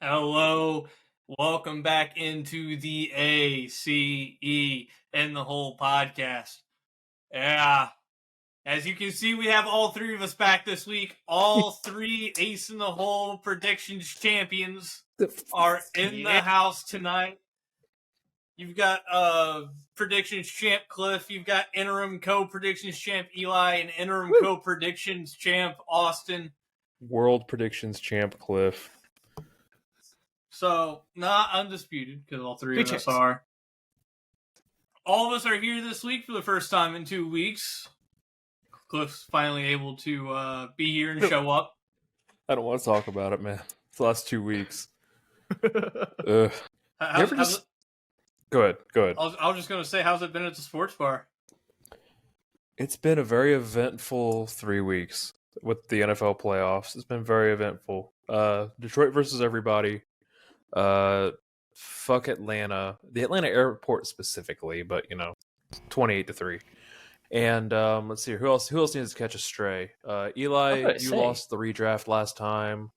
Hello, welcome back into the ACE and the whole podcast. Yeah, as you can see, we have all three of us back this week. All three Ace in the Hole predictions champions are in the house tonight. You've got predictions champ Cliff. You've got interim co-predictions champ Eli and interim co-predictions champ Austen. World predictions champ Cliff. So, not undisputed, because all three of us are. All of us are here this week for the first time in 2 weeks. Cliff's finally able to be here and show up. I don't want to talk about it, man. It's the last 2 weeks. Go ahead. I was just going to say, how's it been at the sports bar? It's been a very eventful 3 weeks with the NFL playoffs. It's been very eventful. Detroit versus everybody. Fuck Atlanta. The Atlanta airport specifically, but 28-3. And let's see, who else needs to catch a stray? Eli, you lost the redraft last time.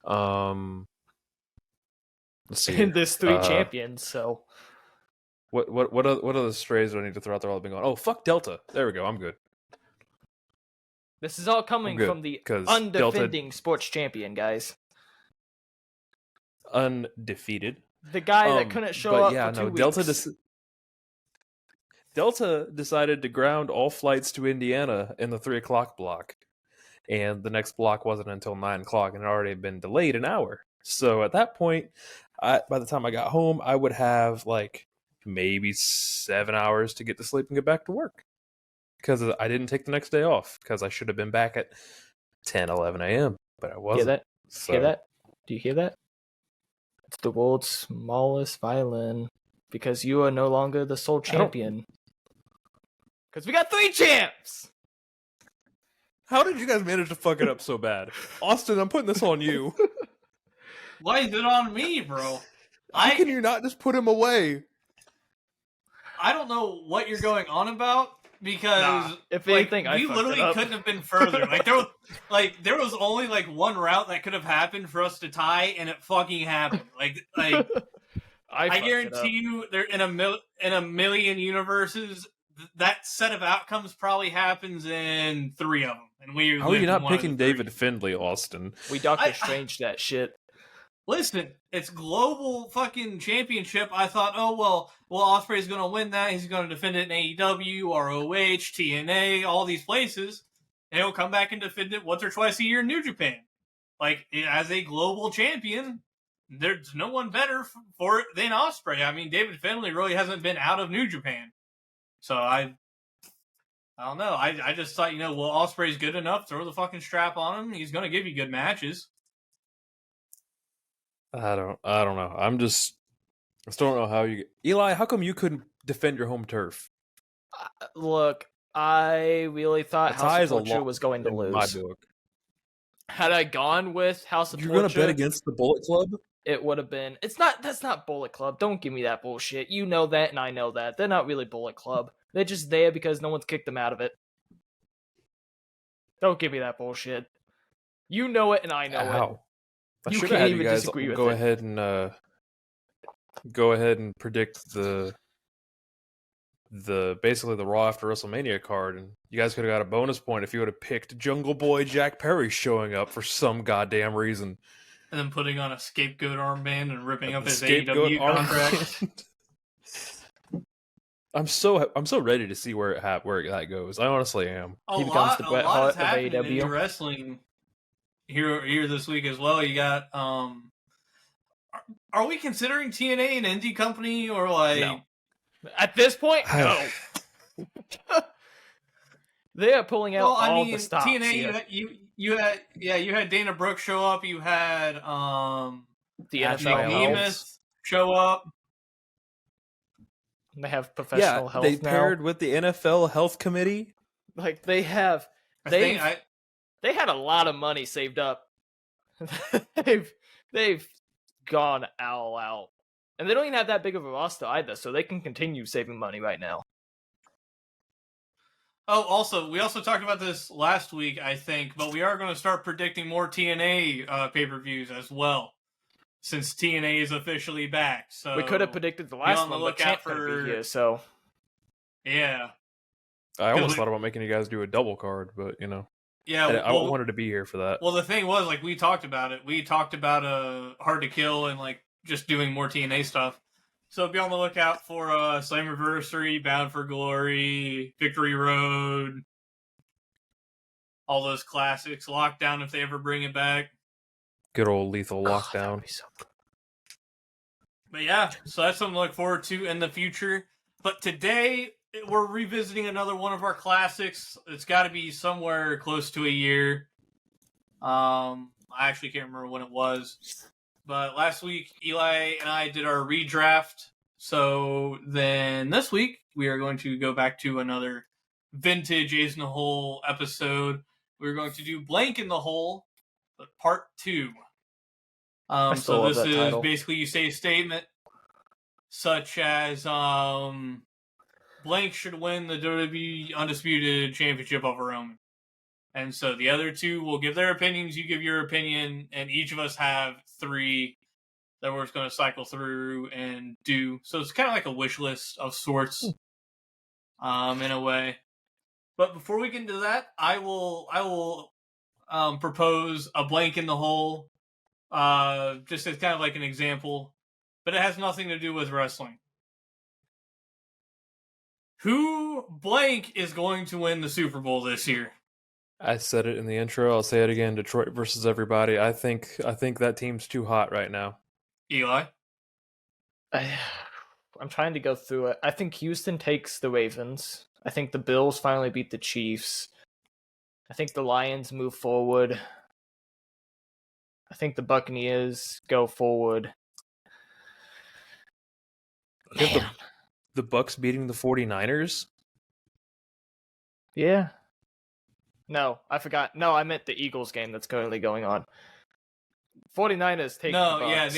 Let's see. And there's 3 champions, so what other strays do I need to throw out there all been going? Oh, fuck Delta. There we go. I'm good. This is all coming from the undefending sports champion, guys. Undefeated. The guy that couldn't show up for 2 weeks. Delta decided to ground all flights to Indiana in the 3 o'clock block. And the next block wasn't until 9 o'clock and it had already been delayed an hour. So at that point, by the time I got home, I would have maybe 7 hours to get to sleep and get back to work. Because I didn't take the next day off. Because I should have been back at 10, 11 a.m. But I wasn't. Hear that? So. Hear that? Do you hear that? It's the world's smallest violin. Because you are no longer the sole champion. Because we got 3 champs! How did you guys manage to fuck it up so bad? Austen, I'm putting this on you. Why is it on me, bro? How can you not just put him away? I don't know what you're going on about. Because if anything, we literally couldn't have been further. There was only one route that could have happened for us to tie, and it fucking happened. I guarantee you, there in a million universes, that set of outcomes probably happens in 3 of them. And how are you not picking David Findlay, Austen? We Doctor Strange that shit. Listen, it's global fucking championship. I thought, Ospreay's going to win that. He's going to defend it in AEW, ROH, TNA, all these places. And he'll come back and defend it once or twice a year in New Japan. As a global champion, there's no one better for it than Ospreay. I mean, David Finlay really hasn't been out of New Japan. So I don't know. I just thought, Ospreay's good enough. Throw the fucking strap on him. He's going to give you good matches. I don't know. I still don't know how you... Eli, how come you couldn't defend your home turf? Look, I really thought House of Torture was going to lose. My book. Had I gone with House of Torture... You're going to bet against the Bullet Club? It would have been... That's not Bullet Club. Don't give me that bullshit. You know that, and I know that. They're not really Bullet Club. They're just there because no one's kicked them out of it. Don't give me that bullshit. You know it, and I know it. You can't even disagree with it. Go ahead and predict the basically the Raw after WrestleMania card, and you guys could have got a bonus point if you would have picked Jungle Boy Jack Perry showing up for some goddamn reason, and then putting on a scapegoat armband and ripping up his AEW contract. I'm so ready to see where that goes. I honestly am. A lot is happening in wrestling. Here this week as well. You got are we considering TNA an indie company or no. At this point, no. They are pulling out the stops. TNA, you had Dana Brooke show up. You had the NFL Nemeth show up. They have professional health. They paired with the NFL Health Committee. They have. They had a lot of money saved up. they've gone all out. And they don't even have that big of a roster either, so they can continue saving money right now. Oh, we also talked about this last week, I think, but we are going to start predicting more TNA pay-per-views as well. since TNA is officially back. So we could have predicted the last one, but Champ couldn't be here, so... Yeah. I almost thought about making you guys do a double card, but, Yeah, I wanted to be here for that. Well, the thing was, we talked about it. We talked about Hard to Kill and, just doing more TNA stuff. So be on the lookout for Slammiversary, Bound for Glory, Victory Road, all those classics. Lockdown if they ever bring it back. Good old Lethal Lockdown. That would be so cool. But yeah, so that's something to look forward to in the future. But today, we're revisiting another one of our classics. It's got to be somewhere close to a year. I actually can't remember when it was. But last week, Eli and I did our redraft. So then this week, we are going to go back to another vintage Ace in the Hole episode. We're going to do Blank in the Hole, but part 2. So this is title. basically you say a statement such as Blank should win the WWE Undisputed Championship over Roman. And so the other two will give their opinions, you give your opinion, and each of us have 3 that we're just going to cycle through and do. So it's kind of like a wish list of sorts, in a way. But before we get into that, I will propose a Blank in the Hole, just as kind of like an example, but it has nothing to do with wrestling. Who blank is going to win the Super Bowl this year? I said it in the intro. I'll say it again. Detroit versus everybody. I think that team's too hot right now. Eli? I'm trying to go through it. I think Houston takes the Ravens. I think the Bills finally beat the Chiefs. I think the Lions move forward. I think the Buccaneers go forward. The Bucks beating the 49ers? Yeah. No, I forgot. No, I meant the Eagles game that's currently going on. 49ers take the Bucks.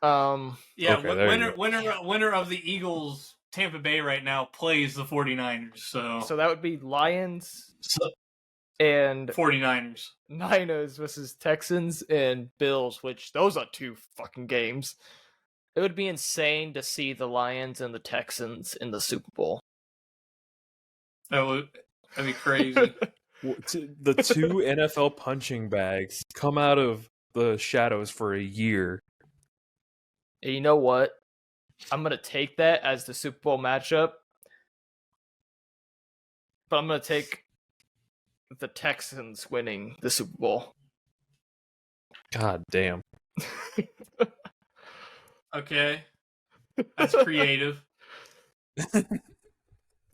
Okay, winner of the Eagles Tampa Bay right now plays the 49ers. So that would be Lions and 49ers. Niners versus Texans and Bills, which those are 2 fucking games. It would be insane to see the Lions and the Texans in the Super Bowl. That'd be crazy. The 2 NFL punching bags come out of the shadows for a year. And you know what? I'm going to take that as the Super Bowl matchup. But I'm going to take the Texans winning the Super Bowl. God damn. Okay. That's creative.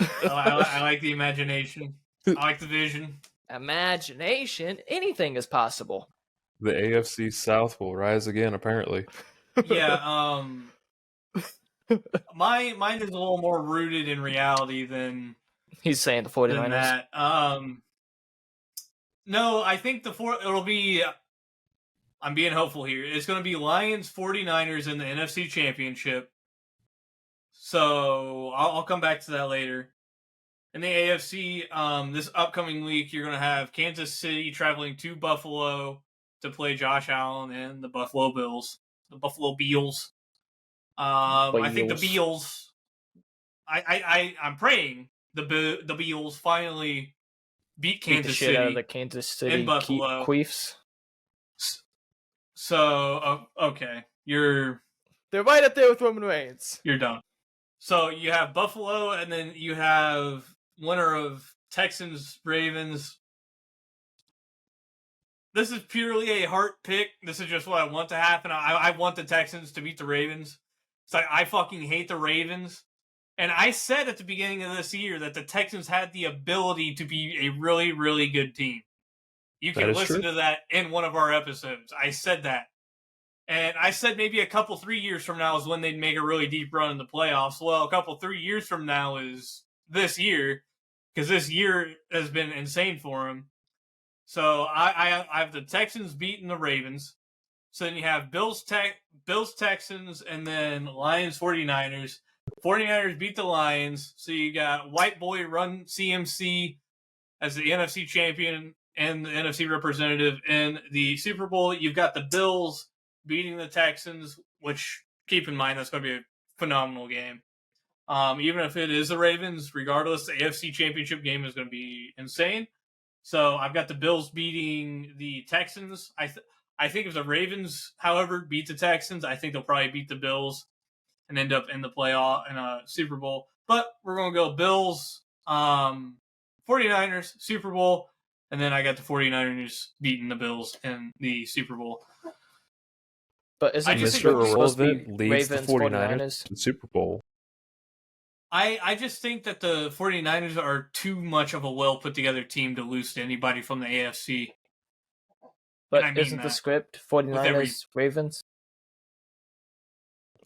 I like the imagination. I like the vision. Imagination? Anything is possible. The AFC South will rise again, apparently. Yeah, mine is a little more rooted in reality than he's saying the 49ers. Than that. No, I think it'll be. I'm being hopeful here. It's going to be Lions 49ers in the NFC Championship. So I'll come back to that later. In the AFC, this upcoming week, you're going to have Kansas City traveling to Buffalo to play Josh Allen and the Buffalo Bills. The Buffalo Beals. I think the Beals. I'm praying the Beals finally beat Kansas City. Out of the Kansas City in Buffalo. Queefs. So okay, they're right up there with Roman Reigns. You're done. So you have Buffalo, and then you have winner of Texans Ravens. This is purely a heart pick. This is just what I want to happen. I want the Texans to beat the Ravens. It's like I fucking hate the Ravens. And I said at the beginning of this year that the Texans had the ability to be a really, really good team. You can listen to that in one of our episodes. I said that. And I said maybe a couple, 3 years from now is when they'd make a really deep run in the playoffs. Well, a couple, 3 years from now is this year, because this year has been insane for them. So I have the Texans beating the Ravens. So then you have Bills, Texans, and then Lions, 49ers. 49ers beat the Lions. So you got White Boy Run CMC as the NFC champion and the NFC representative in the Super Bowl. You've got the Bills beating the Texans, which, keep in mind, that's going to be a phenomenal game. Even if it is the Ravens, regardless, the AFC Championship game is going to be insane. So I've got the Bills beating the Texans. I think if the Ravens, however, beat the Texans, I think they'll probably beat the Bills and end up in the playoff in a Super Bowl. But we're going to go Bills, 49ers, Super Bowl, and then I got the 49ers beating the Bills in the Super Bowl. But isn't I just this think supposed to Irrelevant be leads the Ravens 49ers to the Super Bowl. I just think that the 49ers are too much of a well put together team to lose to anybody from the AFC. But I mean isn't the that. script 49ers Ravens?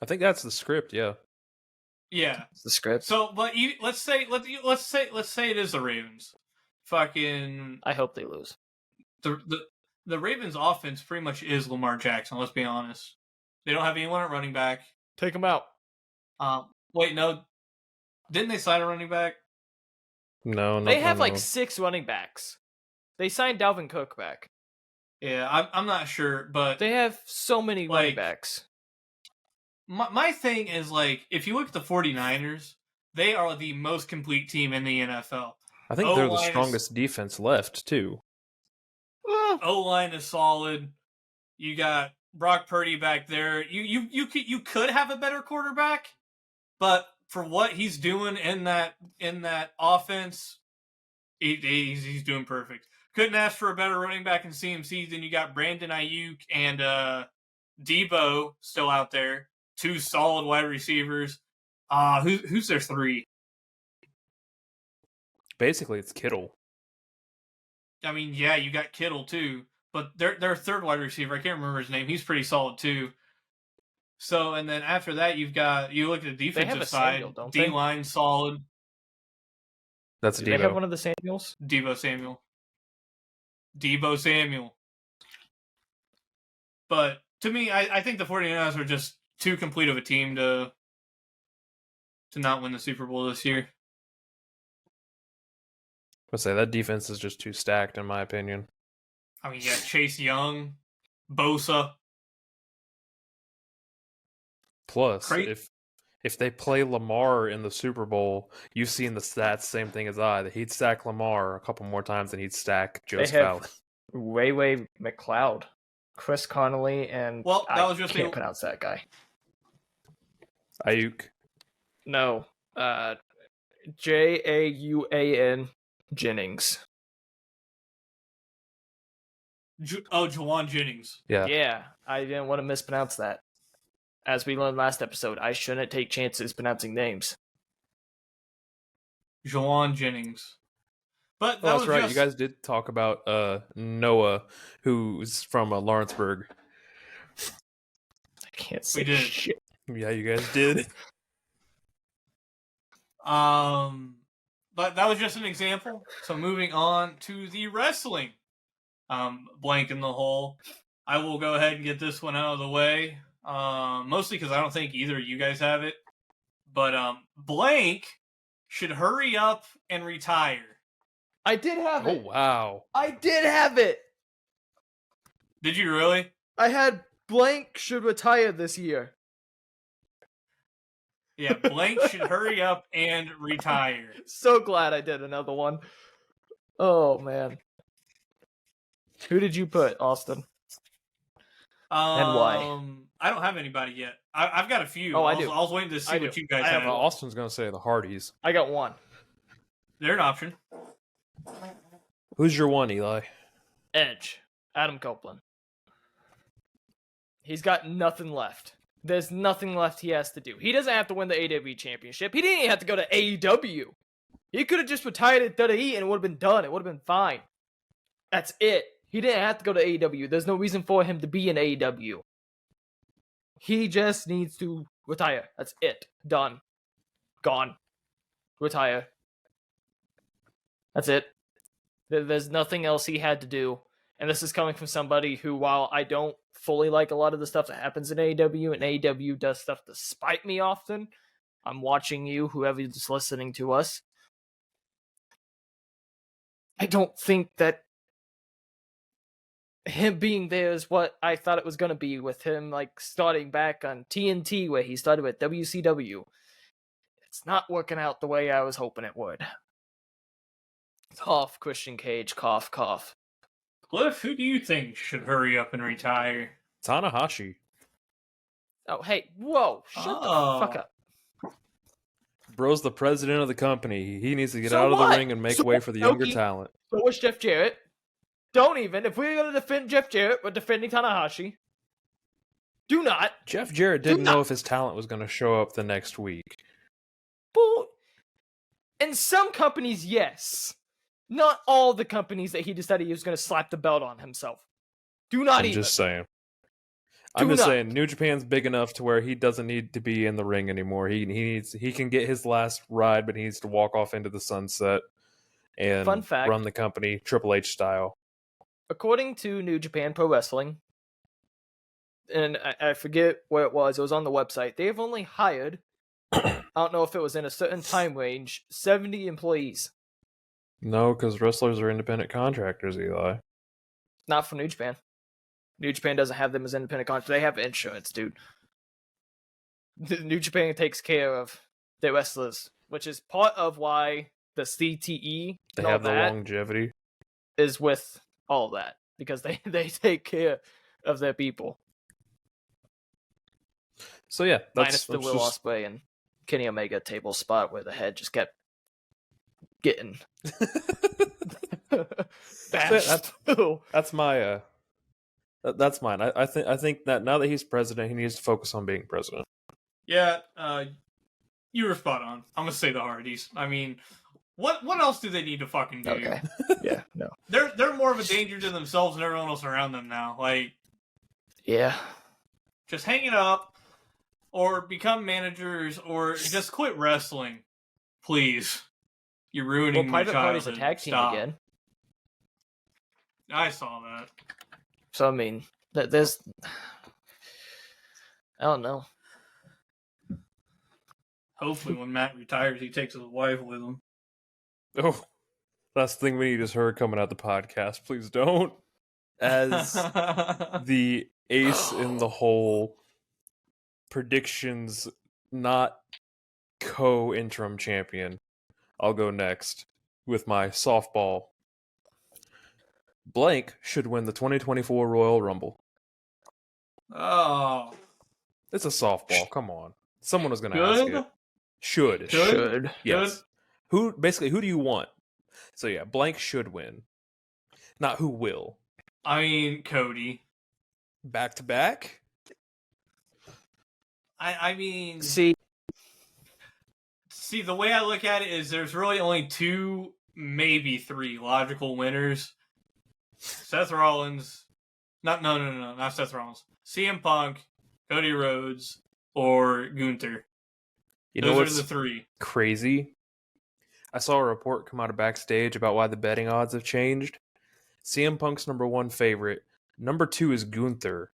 I think that's the script. Yeah. Yeah. It's the script. So, but let's say it is the Ravens. Fucking I hope they lose. the Ravens offense pretty much is Lamar Jackson. Let's be honest. They don't have anyone at running back. Take them out. Wait, no. Didn't they sign a running back? No, They have no. like 6 running backs. They signed Dalvin Cook back. Yeah, I'm not sure, but They have so many running Like- backs. my thing is, like, if you look at the 49ers, they are the most complete team in the NFL. I think they're the O-line is- strongest defense left too. O-line is solid. You got Brock Purdy back there. You could have a better quarterback, but for what he's doing in that offense, he's doing perfect. Couldn't ask for a better running back in CMC than you got Brandon Ayuk and Debo still out there. 2 solid wide receivers. Who's their 3? Basically, it's Kittle. I mean, yeah, you got Kittle too, but their third wide receiver, I can't remember his name. He's pretty solid too. So, and then after that, you look at the They have defensive a side. Samuel, don't they? D-line solid. That's Do they have Debo. one of the Samuels? Debo Samuel. But to me, I think the 49ers are just too complete of a team to not win the Super Bowl this year. I'd say that defense is just too stacked, in my opinion. I mean, yeah, Chase Young, Bosa. Plus, Cra- if they play Lamar in the Super Bowl, you've seen the stats, same thing as I, that he'd stack Lamar a couple more times than he'd stack Joseph have- Allen. Ray McLeod, Chris Connolly, and Well, that was just I can't a- pronounce that guy. Ayuk. No, Jauan Jennings. Jawan Jennings. Yeah. Yeah, I didn't want to mispronounce that. As we learned last episode, I shouldn't take chances pronouncing names. Jawan Jennings. But that Oh, was that's right. just, You guys did talk about Noah, who's from Lawrenceburg. I can't say did. shit. Yeah, you guys did. But that was just an example. So moving on to the wrestling. Blank in the hole. I will go ahead and get this one out of the way. Mostly because I don't think either of you guys have it. But Blank should hurry up and retire. I did have Oh, it. wow. I did have it. Did you really? I had blank should retire this year. Yeah, Blank should hurry up and retire. So glad I did another one. Oh man. Who did you put, Austen? And why? I don't have anybody yet. I've got a few. Oh, I I was, do. I was waiting to see I what do. you guys I have have. Austin's going to say the Hardys. I got one. They're an option. Who's your one, Eli? Edge. Adam Copeland. He's got nothing left. There's nothing left he has to do. He doesn't have to win the AEW championship. He didn't even have to go to AEW. He could have just retired at WWE and it would have been done. It would have been fine. That's it. He didn't have to go to AEW. There's no reason for him to be in AEW. He just needs to retire. That's it. Done. Gone. Retire. That's it. There's nothing else he had to do. And this is coming from somebody who, while I don't fully like a lot of the stuff that happens in AEW, and AEW does stuff to spite me often, I'm watching you, whoever is listening to us. I don't think that him being there is what I thought it was going to be, with him like starting back on TNT where he started with WCW. It's not working out the way I was hoping it would. Cough, Christian Cage, cough, cough. Cliff, who do you think should hurry up and retire? Tanahashi. Oh, hey, whoa, shut the fuck up. Bro's the president of the company. He needs to get So out of what? the ring and make So way for the younger Noki- talent. So was Jeff Jarrett. Don't even. If we're going to defend Jeff Jarrett, we're defending Tanahashi. Do not. Jeff Jarrett didn't know if his talent was going to show up the next week. Well, in some companies, yes. Not all the companies that he decided he was going to slap the belt on himself. Do not I'm even. just saying. Do I'm just not. saying, New Japan's big enough to where he doesn't need to be in the ring anymore. He can get his last ride, but he needs to walk off into the sunset and Fun fact. run the company Triple H style. According to New Japan Pro Wrestling, and I forget where it was on the website, they've only hired, I don't know if it was in a certain time range, 70 employees. No, because wrestlers are independent contractors, Eli. Not for New Japan. New Japan doesn't have them as independent contractors. They have insurance, dude. New Japan takes care of their wrestlers, which is part of why the CTE They and all have the that longevity. is with all of that, because they take care of their people. So yeah, Minus the that's Will just... Ospreay and Kenny Omega table spot where the head just kept getting bashed. That's my that's mine. I think that now that he's president, he needs to focus on being president. Yeah, you were spot on. I'm gonna say the Hardys. I mean, what else do they need to fucking do? Okay. Yeah, no. They're more of a danger to themselves and everyone else around them now. Like, Yeah. just hang it up, or become managers, or just quit wrestling, please. You're ruining my Private Party's a childhood. tag team Stop. again. I saw that. So, I mean, there's... I don't know. Hopefully, when Matt retires, he takes his wife with him. Oh, that's the thing we just heard coming out the podcast. Please don't. As the ace in the hole, predictions not co-interim champion, I'll go next with my softball. Blank should win the 2024 Royal Rumble. Oh. It's a softball. Come on. Someone was going to Good? ask it. Should. Should. Yes. Who do you want? So yeah, Blank should win. Not who will. I mean, Cody. Back to back? I mean... See, the way I look at it is there's really only two, maybe three logical winners. Seth Rollins. No, not Seth Rollins. CM Punk, Cody Rhodes, or Gunther. You know Those what's are the three. crazy? I saw a report come out of Backstage about why the betting odds have changed. CM Punk's number 1 favorite. Number 2 is Gunther.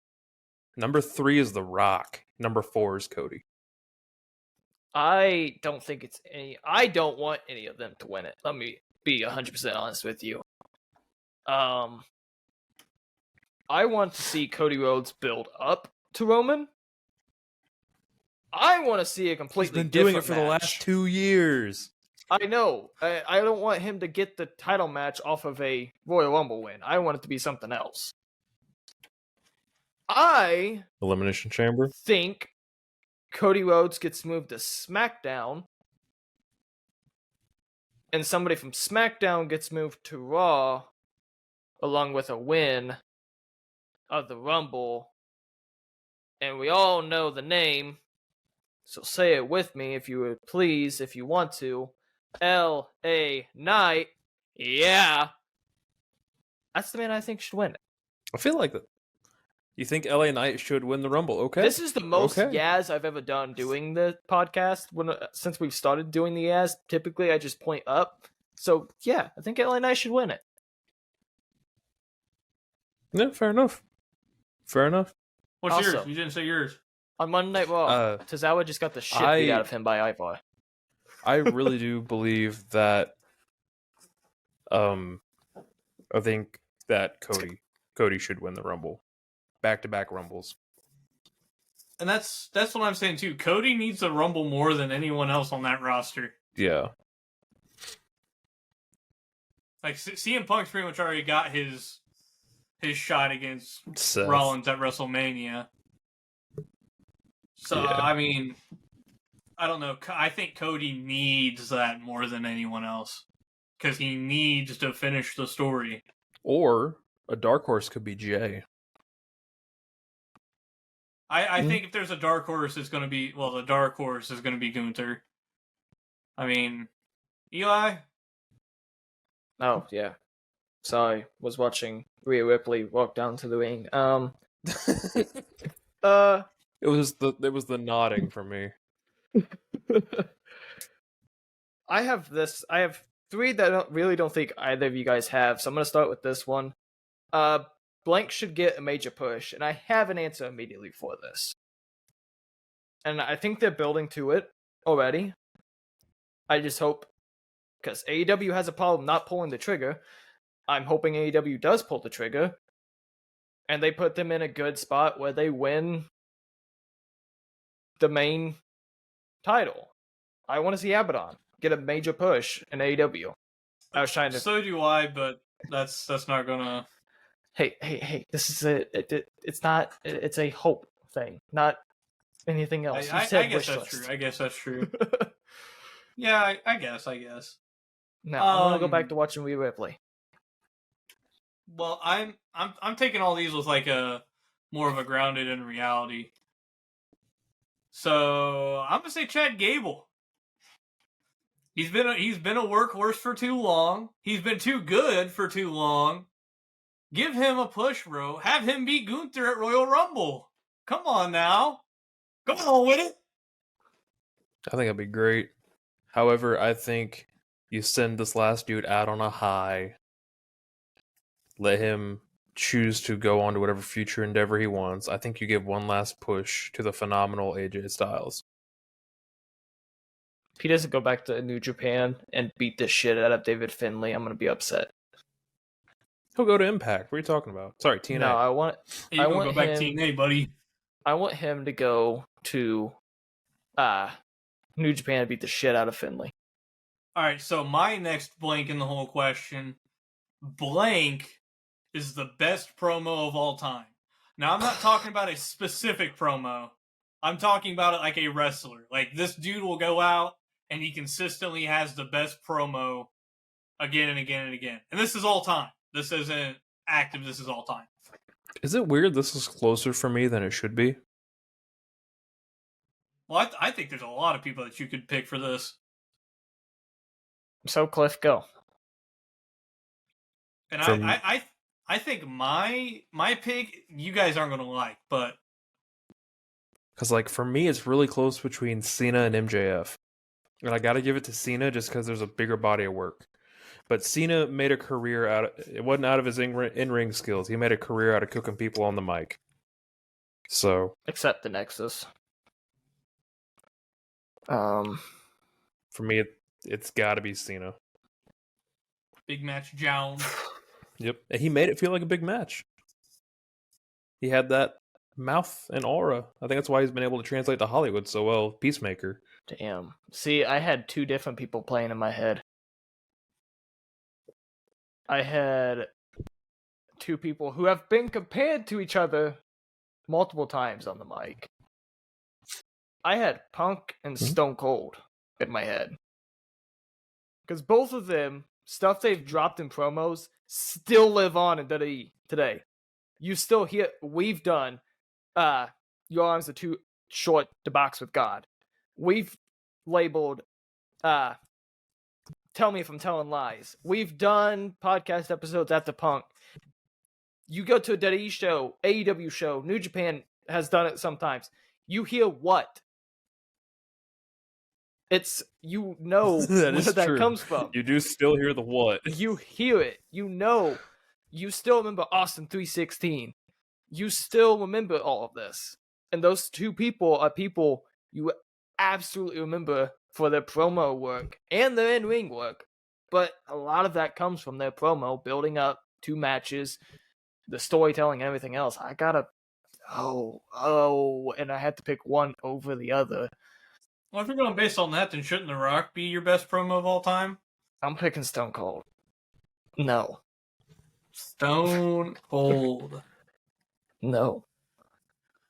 Number 3 is The Rock. Number 4 is Cody. I don't think it's any... I don't want any of them to win it. Let me be 100% honest with you. I want to see Cody Rhodes build up to Roman. I want to see a completely He's been doing it different for the match. last 2 years. I know. I don't want him to get the title match off of a Royal Rumble win. I want it to be something else. I Elimination Chamber? think Cody Rhodes gets moved to SmackDown, and somebody from SmackDown gets moved to Raw, along with a win of the Rumble. And we all know the name, so say it with me if you would please, if you want to. L.A. Knight. Yeah. That's the man I think should win it. I feel like that. You think LA Knight should win the Rumble? Okay. This is the most Okay. Yaz I've ever done doing the podcast. Since we've started doing the Yaz, typically I just point up. So, yeah, I think LA Knight should win it. Yeah, fair enough. Fair enough. What's Also- yours? You didn't say yours. On Monday Night Raw, Tozawa just got the shit beat out of him by Ivar. I really do believe that I think that Cody Cody should win the Rumble. Back-to-back Rumbles. And that's what I'm saying too. Cody needs to Rumble more than anyone else on that roster. Yeah. Like CM Punk's pretty much already got his shot against Seth. Rollins at WrestleMania. So, Yeah. I mean, I don't know. I think Cody needs that more than anyone else. Because he needs to finish the story. Or a dark horse could be Jay. I think if there's a dark horse, it's going to be... Well, the dark horse is going to be Gunther. I mean, Eli? Oh, yeah. Sorry, was watching Rhea Ripley walk down to the ring. It was the nodding for me. I have three that I really don't think either of you guys have, so I'm gonna start with this one. Blank should get a major push, and I have an answer immediately for this. And I think they're building to it already. I just hope, because AEW has a problem not pulling the trigger, I'm hoping AEW does pull the trigger, and they put them in a good spot where they win the main title. I want to see Abaddon get a major push in AEW. I was trying to. So do I, but that's not gonna. Hey! This is it's a hope thing, not anything else. I guess that's true. I guess that's true. Yeah, I guess. Now I'm gonna go back to watching Rhea Ripley. Well, I'm taking all these with like a more of a grounded in reality. So I'm gonna say Chad Gable. He's been a workhorse for too long. He's been too good for too long. Give him a push, bro. Have him beat Gunther at Royal Rumble. Come on now. Come on with it. I think that'd be great. However, I think you send this last dude out on a high. Let him choose to go on to whatever future endeavor he wants. I think you give one last push to the phenomenal AJ Styles. If he doesn't go back to New Japan and beat the shit out of David Finlay, I'm gonna be upset. He'll go to Impact. What are you talking about? Sorry, TNA. No, I want go back to TNA, buddy. I want him to go to New Japan and beat the shit out of Finlay. All right, so my next blank in the whole question, blank is the best promo of all time. Now, I'm not talking about a specific promo. I'm talking about it like a wrestler. Like, this dude will go out and he consistently has the best promo again and again and again. And this is all time. This isn't active. This is all time. Is it weird this is closer for me than it should be? Well, I think there's a lot of people that you could pick for this. So, Cliff, go. And I think my pick you guys aren't going to like, but Because, like, for me, it's really close between Cena and MJF. And I got to give it to Cena just because there's a bigger body of work. But Cena made a career it wasn't out of his in-ring skills. He made a career out of cooking people on the mic. So. Except the Nexus. For me, it's got to be Cena. big match Jones. Yep. And he made it feel like a big match. He had that mouth and aura. I think that's why he's been able to translate to Hollywood so well. Peacemaker. Damn. See, I had two different people playing in my head. I had two people who have been compared to each other multiple times on the mic. I had Punk and Stone Cold in my head. Because both of them, stuff they've dropped in promos, still live on in WWE today. You still hear, we've done, your arms are too short to box with God. We've labeled, tell me if I'm telling lies. We've done podcast episodes after Punk. You go to a WWE show, AEW show, New Japan has done it sometimes. You hear what? It's, you know that where that true. comes from. You do still hear the what. You hear it. You know. You still remember Austen 316. You still remember all of this. And those two people are people you absolutely remember for their promo work and their in-ring work. But a lot of that comes from their promo, building up two matches, the storytelling and everything else, I gotta and I had to pick one over the other. Well, if you're going based on that, then shouldn't The Rock be your best promo of all time? I'm picking Stone Cold. No. Stone Cold. No.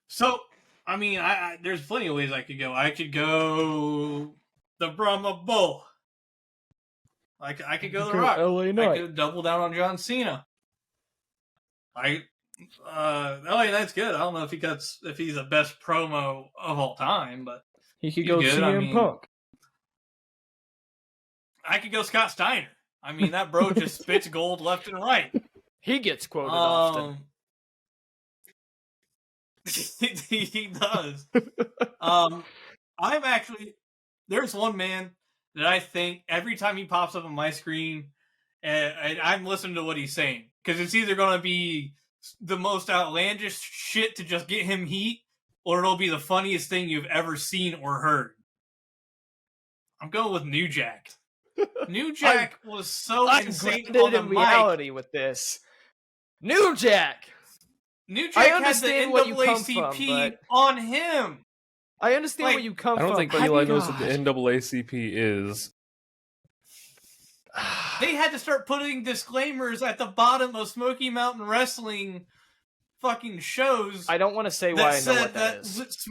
So, I mean, I there's plenty of ways I could go. I could go the Brahma Bull. I could go The Rock. LA Knight. I could double down on John Cena. LA Knight's good. I don't know if he's the best promo of all time, but He could he's go good. CM Punk. I could go Scott Steiner. I mean, that bro just spits gold left and right. He gets quoted often. He does. There's one man that I think every time he pops up on my screen, and I'm listening to what he's saying, because it's either going to be the most outlandish shit to just get him heat, or it'll be the funniest thing you've ever seen or heard. I'm going with New Jack. New Jack was so insane on the in reality with this. New Jack! New Jack had the NAACP on him. I understand where you come from. I don't think Eli knows what the NAACP is. They had to start putting disclaimers at the bottom of Smoky Mountain Wrestling fucking shows. I don't want to say why I know what that is.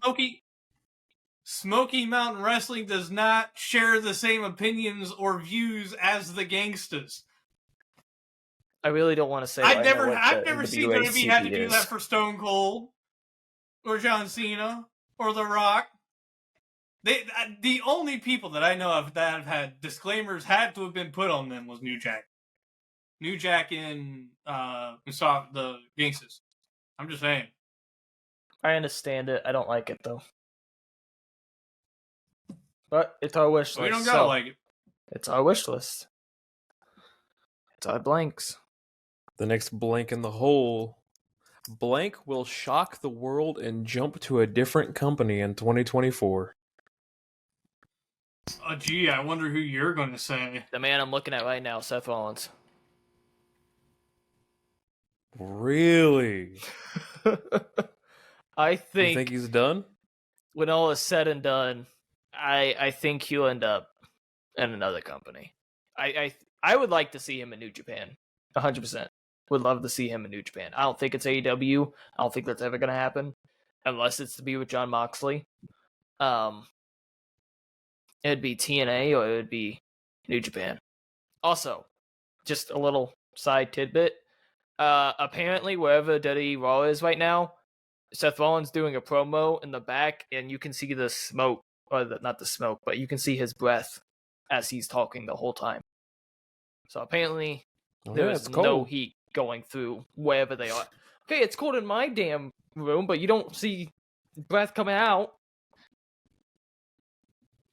Smoky Mountain Wrestling does not share the same opinions or views as the Gangstas. I really don't want to say. I've never seen WWE have to do that for Stone Cold or John Cena or The Rock. The only people that I know of that have had disclaimers had to have been put on them was New Jack. New Jack and the Gangstas. I'm just saying. I understand it. I don't like it though. But it's our wish list. We don't gotta like it. It's our wish list. It's our blanks. The next blank in the hole. Blank will shock the world and jump to a different company in 2024. Oh, gee, I wonder who you're going to say. The man I'm looking at right now, Seth Rollins. Really? I think. You think he's done? When all is said and done, I think he'll end up in another company. I would like to see him in New Japan. 100%. Would love to see him in New Japan. I don't think it's AEW. I don't think that's ever going to happen. Unless it's to be with Jon Moxley. It'd be TNA or it would be New Japan. Also, just a little side tidbit. Apparently, wherever WWE Raw is right now, Seth Rollins doing a promo in the back, and you can see the smoke, or not the smoke, but you can see his breath as he's talking the whole time. So apparently, there's no heat going through wherever they are. Okay, it's cold in my damn room, but you don't see breath coming out.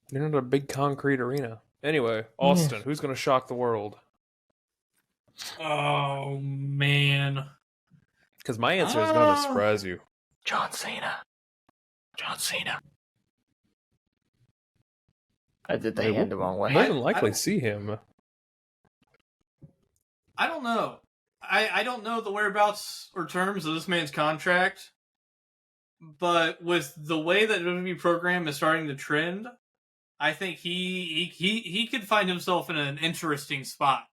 You're not a big concrete arena. Anyway, Austen, who's going to shock the world? Oh, man. Because my answer is going to surprise you. John Cena. John Cena. I did the hand the wrong way. More than likely see him. I don't know. I don't know the whereabouts or terms of this man's contract, but with the way that the WWE program is starting to trend, I think he could find himself in an interesting spot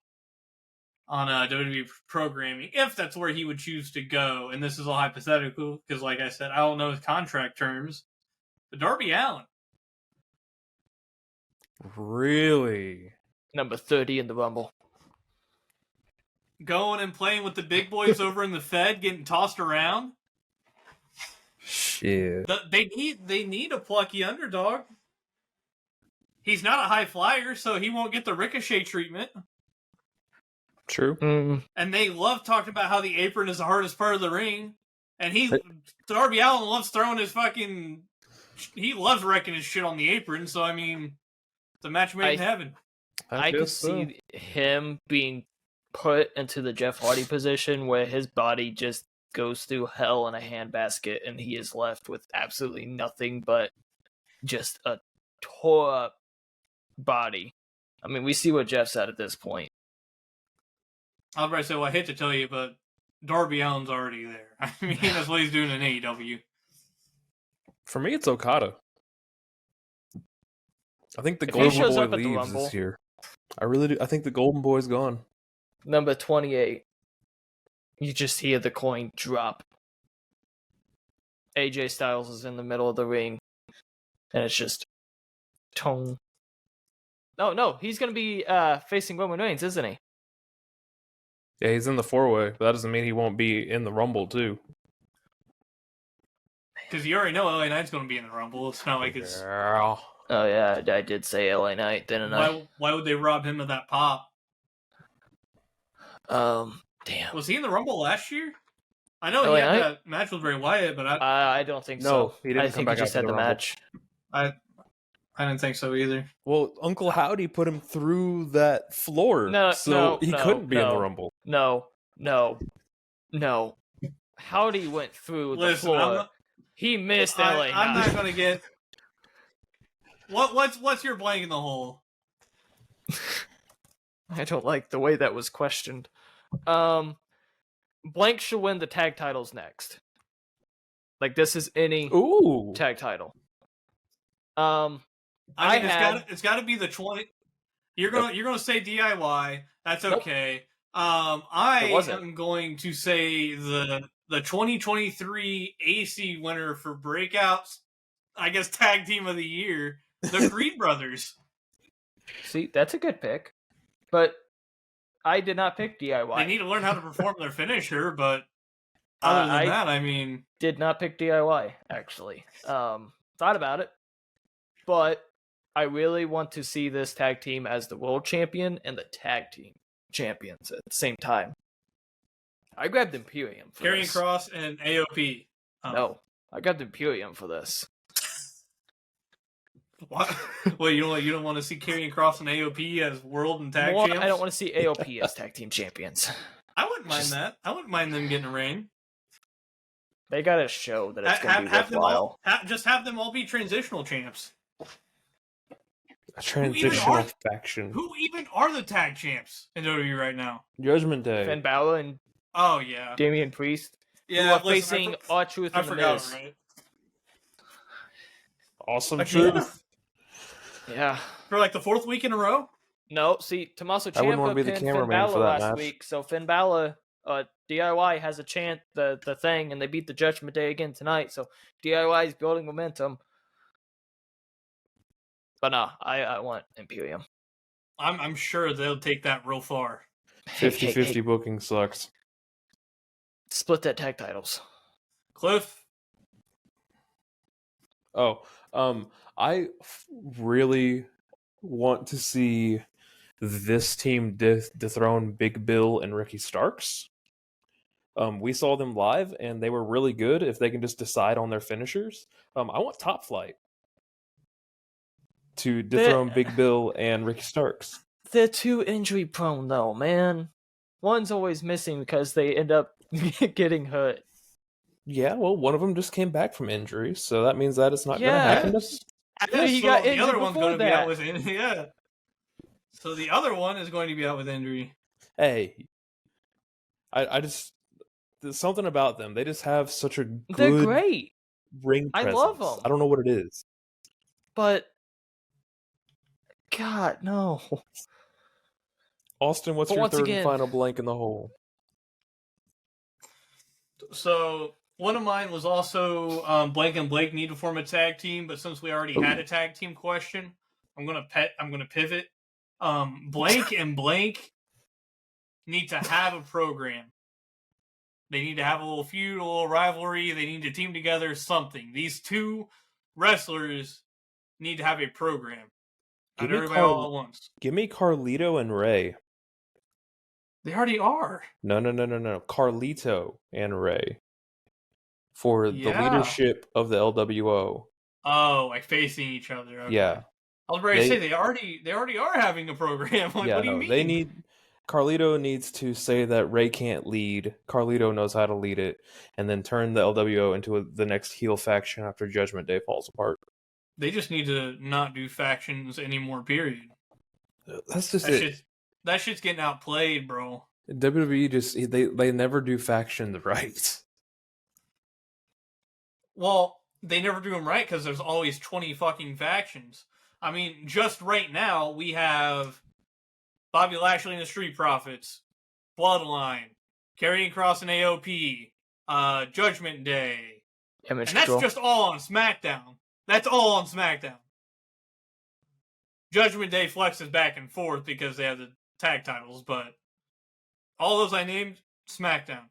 on WWE programming, if that's where he would choose to go. And this is all hypothetical, because like I said, I don't know his contract terms. But Darby Allin. Really? Number 30 in the Rumble. Going and playing with the big boys over in the Fed, getting tossed around. Shit. They need a plucky underdog. He's not a high flyer, so he won't get the Ricochet treatment. True. And they love talking about how the apron is the hardest part of the ring. And Darby Allin loves throwing his fucking... He loves wrecking his shit on the apron, so I mean, it's a match made in heaven. I could see him being put into the Jeff Hardy position where his body just goes through hell in a handbasket and he is left with absolutely nothing but just a tore up body. I mean, we see what Jeff's at this point. I was about to say, well, I hate to tell you, but Darby Allin's already there. I mean, that's what he's doing in AEW. For me, it's Okada. I think the If he Golden shows Boy up at the leaves Rumble- this year. I really do. I think the Golden Boy's gone. Number 28. You just hear the coin drop. AJ Styles is in the middle of the ring. And it's just... tone. No, he's going to be facing Roman Reigns, isn't he? Yeah, he's in the 4-way, but that doesn't mean he won't be in the Rumble, too. Because you already know LA Knight's going to be in the Rumble. It's not like it's... Girl. Oh, yeah, I did say LA Knight, didn't I? Why would they rob him of that pop? Damn. Was he in the Rumble last year? I know LA he had Knight? that match with Bray Wyatt, but I I don't think No, so. he didn't I come think back he just after had the the Rumble. match. didn't think so either. Well, Uncle Howdy put him through that floor, he couldn't be in the Rumble. No. Howdy went through the Listen, floor. He missed LA I'm Knight. not going to get... What's your blank in the hole? I don't like the way that was questioned. Blank should win the tag titles next. Like, this is any Ooh. tag title. I mean, had- it's got to be the 20. You're gonna say DIY. That's Nope. okay. I It wasn't. am going to say the 2023 AC winner for breakouts. I guess tag team of the year, the Creed brothers. See, that's a good pick. But I did not pick DIY. They need to learn how to perform their finisher, but other than that, I mean, did not pick DIY, actually. Thought about it. But I really want to see this tag team as the world champion and the tag team champions at the same time. I grabbed Imperium for Karrion this. Kross and AOP. No, I grabbed Imperium for this. What? Well, you don't want to see Karrion Kross and AOP as world and tag champs? I don't want to see AOP as tag team champions. I wouldn't mind that. I wouldn't mind them getting a reign. They got to show that it's going to be Have them worthwhile. all, just have them all be transitional champs. A transitional faction. Who even are the tag champs in WWE right now? Judgment Day. Finn Balor and Oh yeah, Damian Priest, who yeah. are facing R-Truth I and The forgot. Miz. Right? Awesome Again? Truth. Yeah. For like the 4th week in a row. No, see, Tommaso I wouldn't Ciampa wanna be the pinned Finn cameraman for Balor that last match. week, so Finn Balor, DIY has a chant, the thing, and they beat the Judgment Day again tonight, so DIY is building momentum. But no, I want Imperium. I'm sure they'll take that real far. 50-50 booking sucks. Split that tag titles. Cliff, I really want to see this team dethrone Big Bill and Ricky Starks. We saw them live, and they were really good if they can just decide on their finishers. I want Top Flight to dethrone Big Bill and Ricky Starks. They're too injury prone, though, man. One's always missing because they end up getting hurt. Yeah, well, one of them just came back from injury, so that means that it's not going to Yeah. happen. After he got the injured other one's before going to be out that. with injury. Yeah. So the other one is going to be out with injury. Hey, I just there's something about them. They just have such a good They're great, ring I presence. love 'em. I don't know what it is. but God, no. Austin, what's But your once third again- and final blank in the hole? So one of mine was also Blank and Blake need to form a tag team, but since we already had a tag team question, I'm gonna pivot. Blank and Blank need to have a program. They need to have a little feud, a little rivalry. They need to team together, something. These two wrestlers need to have a program. Not Give me everybody all at once. Give me Carlito and Ray. They already are. No. Carlito and Ray for the Yeah. leadership of the LWO. Oh, like facing each other. Okay. Yeah. I was ready to They- say they already are having a program. Like, Yeah, what do you no, mean? they need Carlito needs to say that Ray can't lead. Carlito knows how to lead it, and then turn the LWO into the next heel faction after Judgment Day falls apart. They just need to not do factions anymore. Period. That's just That it. shit's getting outplayed, bro. WWE just they never do factions right. Well, they never do them right because there's always 20 fucking factions. I mean, just right now, we have Bobby Lashley and the Street Profits, Bloodline, Karrion Kross and AOP, Judgment Day. Image And that's Control. just all on SmackDown. That's all on SmackDown. Judgment Day flexes back and forth because they have the tag titles, but all those I named, SmackDown.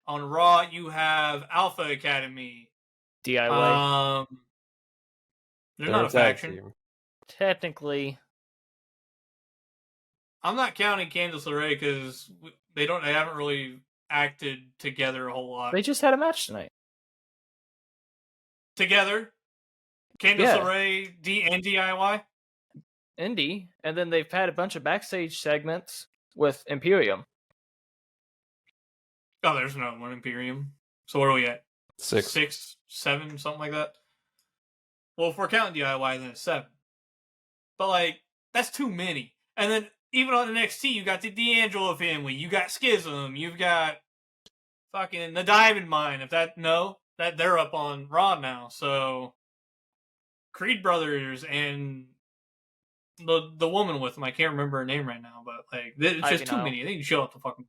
On Raw, you have Alpha Academy. DIY. They're not a faction. Team. Technically, I'm not counting Candice LeRae because they haven't really acted together a whole lot. they just had a match tonight. Together, Candice Yeah. LeRae and DIY. Indy, and then they've had a bunch of backstage segments with Imperium. Oh, there's no one Imperium. So what are we at? 6. 6, 7, something like that. Well, if we're counting DIY, then it's 7. But like, that's too many. And then even on NXT, you got the D'Angelo family, you got Schism, you've got fucking the Diamond Mine. If that they're up on Raw now. So Creed Brothers and the woman with them, I can't remember her name right now, but like it's just too many. They need to show up the fucking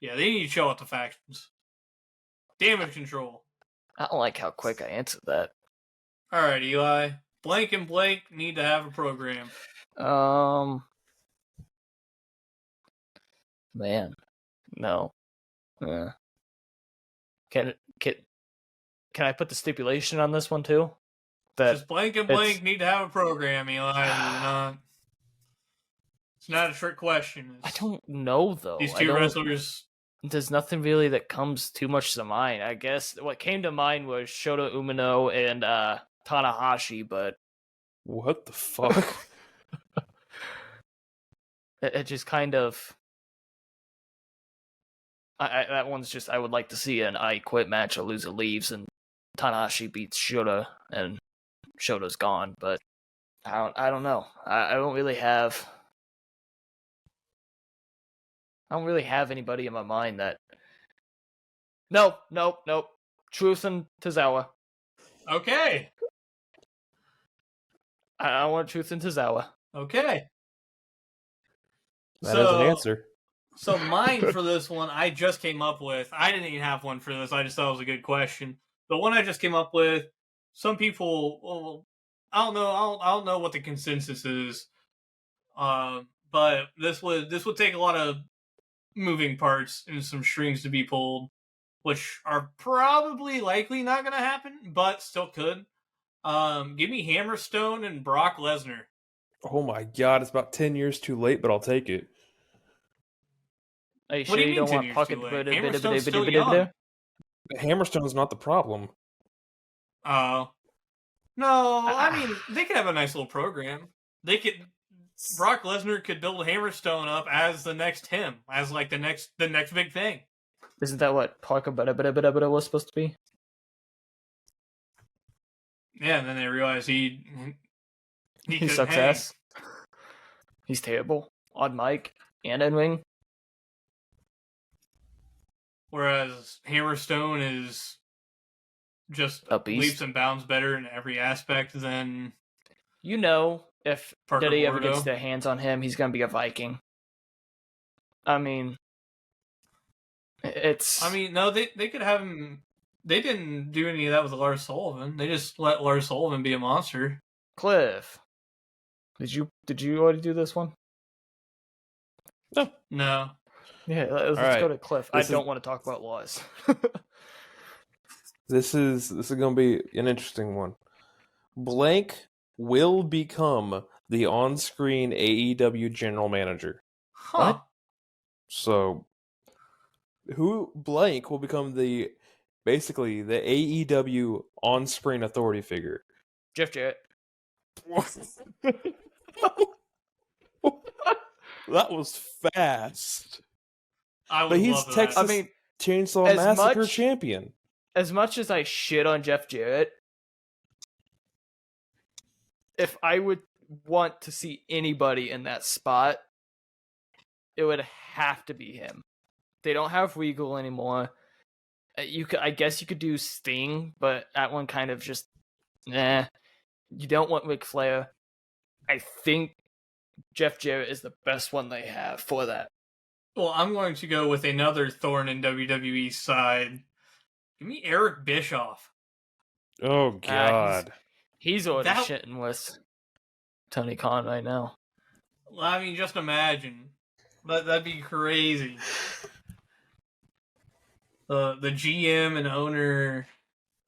they need to show up the factions. Damage Control. I don't like how quick I answered that. All right, Eli. Blank and Blake need to have a program. Man, no. Can I put the stipulation on this one too? That Just Blank and Blake need to have a program, Eli. It's not a trick question. I don't know though. These two wrestlers. There's nothing really that comes too much to mind. I guess what came to mind was Shota Umino and Tanahashi, but what the fuck? it just kind of. That one's just. I would like to see an I Quit match. A loser leaves and Tanahashi beats Shota and Shota's gone. But I don't know. I don't really have. I don't really have anybody in my mind that. Nope. Truth and Tozawa. Okay. I want Truth and Tozawa. Okay. That is an answer. So mine for this one, I just came up with. I didn't even have one for this. I just thought it was a good question. The one I just came up with. Some people, well, I don't know. I don't know what the consensus is. But this would take a lot of moving parts and some strings to be pulled, which are probably likely not going to happen, but still could. Give me Hammerstone and Brock Lesnar. Oh my god, it's about 10 years too late, but I'll take it. Are you sure you don't want pocket? Hammerstone's still young. Hammerstone's not the problem. No, I mean they could have a nice little program. They could. Brock Lesnar could build Hammerstone up as the next him, as like the next big thing. Isn't that what Parker was supposed to be? Yeah, and then they realize he sucks ass. He's terrible on mic and in ring. Whereas Hammerstone is just a beast. Leaps and bounds better in every aspect than if Parker Diddy ever Bordeaux. gets their hands on him, he's gonna be a Viking. I mean, no, they could have him. They didn't do any of that with Lars Sullivan. They just let Lars Sullivan be a monster. Cliff, did you already do this one? No. Yeah, let's go to Cliff. I don't want to talk about laws. This is going to be an interesting one. Blank will become the on-screen AEW general manager. Huh. What? So, who Blank will become basically the AEW on-screen authority figure? Jeff Jarrett. That was fast. But he's Texas Chainsaw Massacre champion. As much as I shit on Jeff Jarrett, if I would want to see anybody in that spot, it would have to be him. They don't have Regal anymore. I guess you could do Sting, but that one kind of just, nah. You don't want Ric Flair. I think Jeff Jarrett is the best one they have for that. Well, I'm going to go with another thorn in WWE's side. Give me Eric Bischoff. Oh God. He's already shitting with Tony Khan right now. I mean, just imagine. That'd be crazy. The GM and owner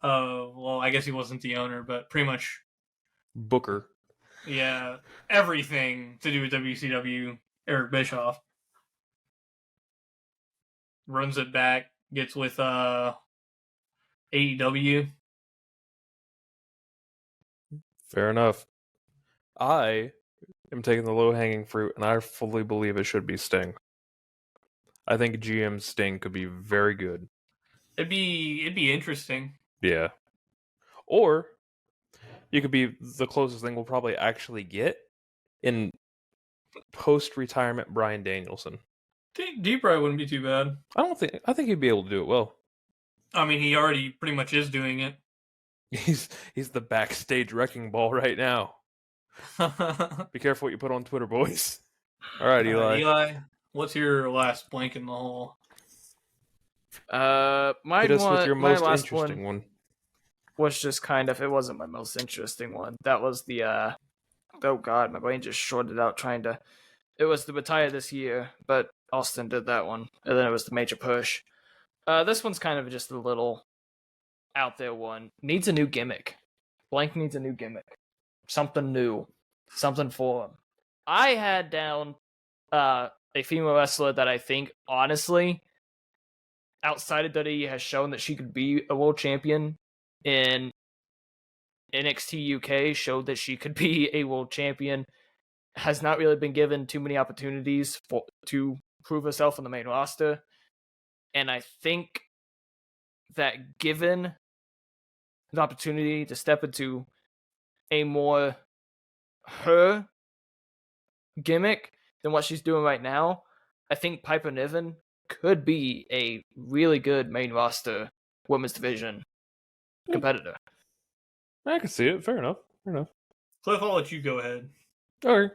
well, I guess he wasn't the owner, but pretty much Booker. Yeah, everything to do with WCW, Eric Bischoff. Runs it back, gets with AEW. Fair enough. I am taking the low-hanging fruit, and I fully believe it should be Sting. I think GM Sting could be very good. It'd be interesting. Yeah. Or you could be the closest thing we'll probably actually get in post-retirement Bryan Danielson. Deep probably wouldn't be too bad. I think he'd be able to do it well. I mean, he already pretty much is doing it. He's the backstage wrecking ball right now. Be careful what you put on Twitter, boys. All right, Eli. Eli, what's your last blank in the hole? Hit us with your most interesting one. Was just kind of, it wasn't my most interesting one. That was the oh god, my brain just shorted out trying to. It was the retire this year, but Austen did that one, and then it was the major push. This one's kind of just a little out there one. Needs a new gimmick. Blank needs a new gimmick. Something new. Something for him. I had down a female wrestler that I think, honestly, outside of WWE has shown that she could be a world champion in NXT UK, showed that she could be a world champion, has not really been given too many opportunities to prove herself on the main roster. And I think that given the opportunity to step into a more her gimmick than what she's doing right now, I think Piper Niven could be a really good main roster women's division competitor. I can see it. Fair enough. Cliff, I'll let you go ahead. All right.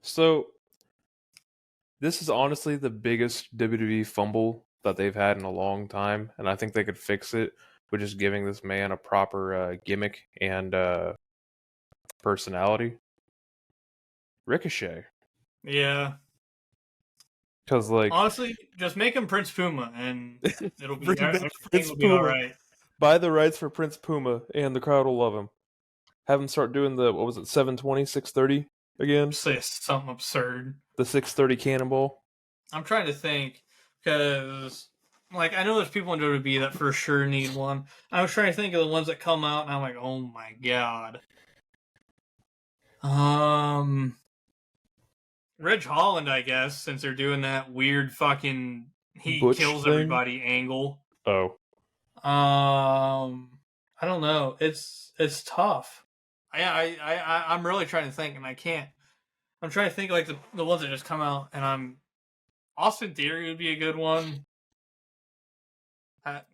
So, this is honestly the biggest WWE fumble that they've had in a long time, and I think they could fix it with just giving this man a proper gimmick and personality. Ricochet. Yeah. Because, like, honestly, just make him Prince Puma, and it'll be, Prince will be all right. Buy the rights for Prince Puma, and the crowd will love him. Have him start doing the, 720, 630 again? Say something absurd. The 630 Cannonball. I'm trying to think, because, like, I know there's people in WWE that for sure need one. I was trying to think of the ones that come out, and I'm like, oh my god. Ridge Holland, I guess, since they're doing that weird fucking he Butch kills thing? everybody angle. Oh. I don't know. It's tough. I'm really trying to think, and I can't. I'm trying to think like the ones that just come out, and Austin Theory would be a good one.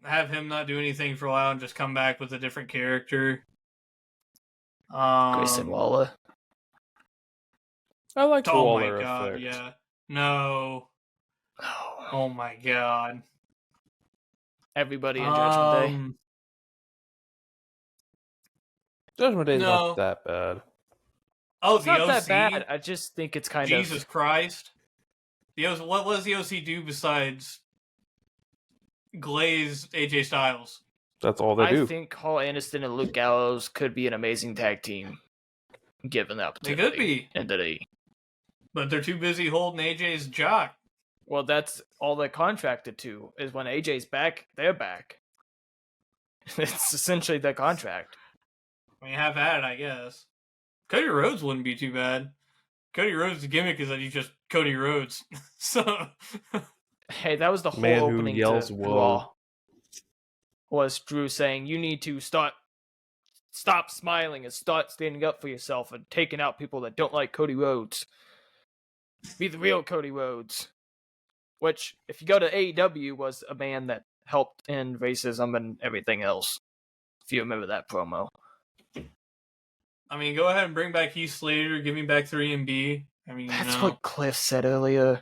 Have him not do anything for a while and just come back with a different character. Grayson Waller. I like the Oh Waller my god, effect. yeah. No. Oh my god. Everybody in Judgment Day. Judgment Day's No. not that bad. Oh, It's the not OC. that bad. I just think it's kind Jesus of... Christ. What does the OC do besides glaze AJ Styles? That's all they do. I think Hall Anderson and Luke Gallows could be an amazing tag team, given the They opportunity. could be. And they... But they're too busy holding AJ's jock. Well, that's all they're contracted to, is when AJ's back, they're back. It's essentially their contract. I mean, have at it, I guess. Cody Rhodes wouldn't be too bad. Cody Rhodes' gimmick is that he's just Cody Rhodes. So, Hey, that was the whole Man who opening yells, to "Whoa." Raw. Was Drew saying, you need to stop smiling and start standing up for yourself and taking out people that don't like Cody Rhodes. be the real Cody Rhodes. Which, if you go to AEW, was a man that helped end racism and everything else. If you remember that promo. I mean, go ahead and bring back Heath Slater. Give me back 3MB. I mean, That's what Cliff said earlier.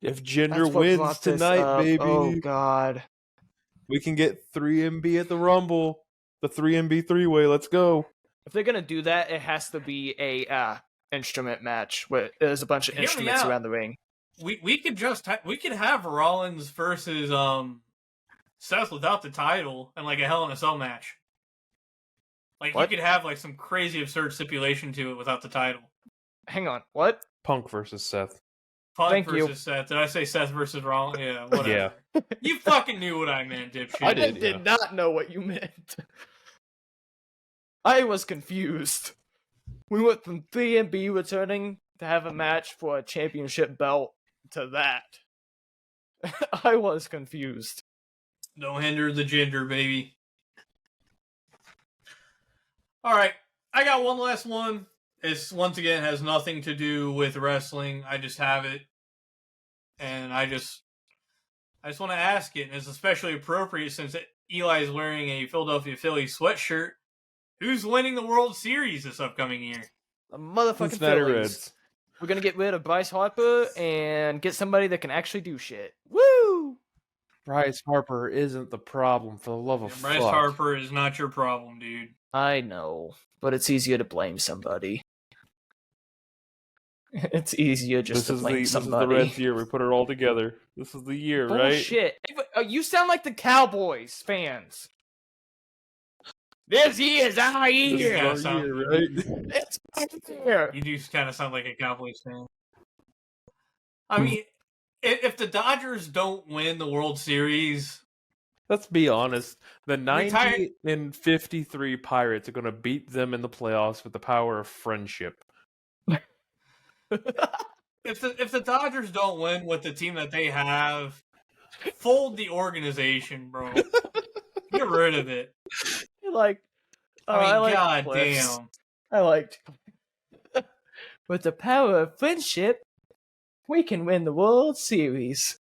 If Jinder That's what wins brought this tonight, up. baby, Oh, God. we can get 3MB at the Rumble. The 3MB three-way. Let's go. If they're going to do that, it has to be a instrument match where there's a bunch of Hear me instruments out. around the ring. We could have Rollins versus Seth without the title and like a Hell in a Cell match. Like What? you could have like some crazy absurd stipulation to it without the title. Hang on. What? Punk versus Seth. Punk Thank versus you. Seth. Did I say Seth versus Rollins? Yeah, whatever. Yeah. You fucking knew what I meant, dipshit. I did. not know what you meant. I was confused. We went from 3MB returning to have a match for a championship belt to that. I was confused. Don't hinder the gender, baby. Alright, I got one last one. It's once again has nothing to do with wrestling. I just have it. And I just want to ask it, and it's especially appropriate since Eli is wearing a Philadelphia Phillies sweatshirt. Who's winning the World Series this upcoming year? The motherfucking Cincinnati Phillies. Reds. We're gonna get rid of Bryce Harper and get somebody that can actually do shit. Woo! Bryce Harper isn't the problem, for the love of Bryce fuck. Harper is not your problem, dude. I know, but it's easier to blame somebody. It's easier just to blame This is somebody. the Reds year. We put it all together. This is the year, right? Bullshit. You sound like the Cowboys fans. This year's our This is year. our year, right? It's our year. You do kind of sound like a Cowboys fan. I mean, if the Dodgers don't win the World Series, Let's be honest. The 90 Retire- and 53 Pirates are going to beat them in the playoffs with the power of friendship. if the Dodgers don't win with the team that they have, fold the organization, bro. Get rid of it. You're like, I mean, like god clips. damn. I liked. With the power of friendship, we can win the World Series.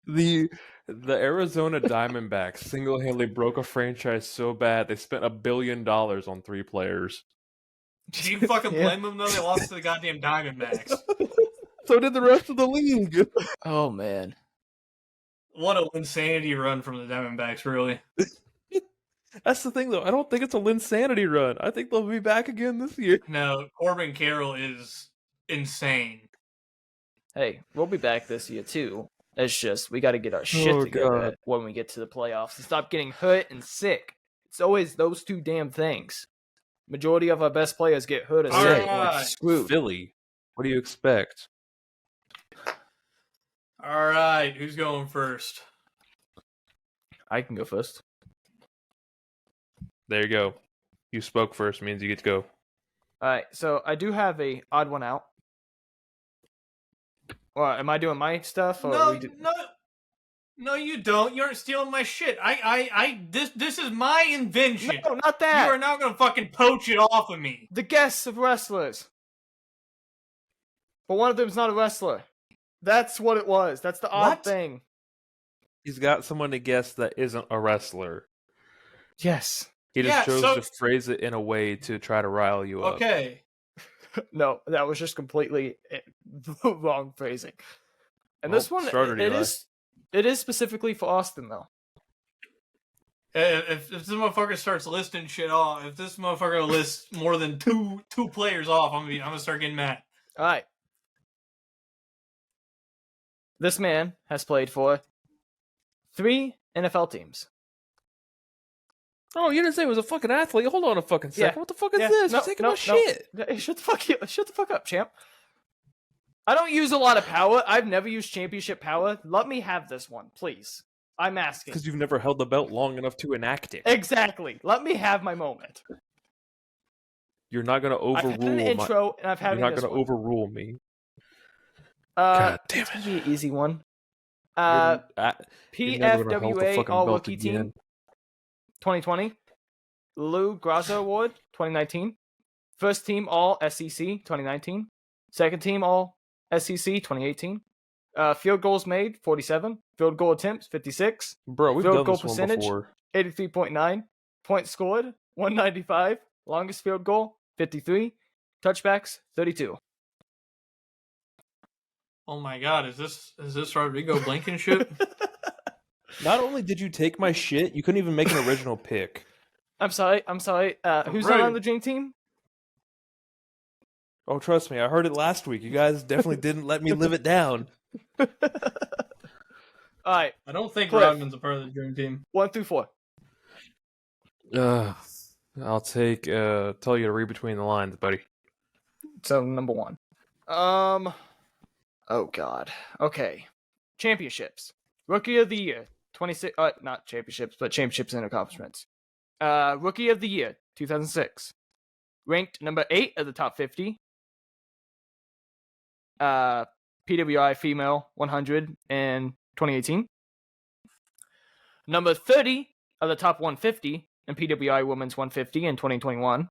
The Arizona Diamondbacks single-handedly broke a franchise so bad they spent $1 billion on 3 players. Do you fucking blame them though? They lost to the goddamn Diamondbacks. So did the rest of the league. Oh man. What a insanity run from the Diamondbacks, really. That's the thing, though. I don't think it's a Linsanity run. I think they'll be back again this year. No, Corbin Carroll is insane. Hey, we'll be back this year too. It's just we got to get our shit Oh, together God. when we get to the playoffs and stop getting hurt and sick. It's always those two damn things. Majority of our best players get hurt or All sick. right. We're screwed. Philly. What do you expect? All right, who's going first? I can go first. There you go. You spoke first, means you get to go. All right, so I do have a odd one out. Well, am I doing my stuff? Or No, you don't. You aren't stealing my shit. This is my invention. No, not that. You are not gonna fucking poach it off of me. The guests of wrestlers. But one of them's not a wrestler. That's what it was. That's the odd What? thing. He's got someone to guess that isn't a wrestler. Yes. He just Yeah, chose so- to phrase it in a way to try to rile you up. Okay. No, that was just completely the wrong phrasing. And Well, this one, started it Eli. is specifically for Austen, though. If this motherfucker starts listing shit off, if this motherfucker lists more than two players off, I'm gonna start getting mad. All right. This man has played for 3 NFL teams. Oh, you didn't say he was a fucking athlete. Hold on a fucking second. Yeah. What the fuck is Yeah, this? no, You're taking no, my shit. Hey, shut the fuck up, champ. I don't use a lot of power. I've never used championship power. Let me have this one, please. I'm asking. Because you've never held the belt long enough to enact it. Exactly. Let me have my moment. You're not going to I've overrule had an my... intro, and I've had You're not this going to one. overrule me. God damn it's gonna be an easy one. You're never gonna hold the PFWA fucking All belt Rookie again. Team 2020. Lou Grasso Award 2019. First Team All SEC 2019. Second team All SEC 2018. Field goals made 47. Field goal attempts 56. Bro, we've Field done goal this one percentage? before. 83.9. Points scored 195. Longest field goal 53. Touchbacks 32. Oh my god, is this Rodrigo Blankenship? Not only did you take my shit, you couldn't even make an original pick. I'm sorry. Who's not on Rude. the dream team? Oh, trust me, I heard it last week. You guys definitely didn't let me live it down. All right, I don't think Cliff. Rodman's a part of the dream team. 1 through 4. I'll take tell you to read between the lines, buddy. So number 1. Oh god. Okay. Championships. Rookie of the year. 26. Not championships, but championships and accomplishments. Rookie of the year. 2006. Ranked number 8 of the top 50. PWI female 100 in 2018. Number 30 of the top 150 in PWI women's 150 in 2021.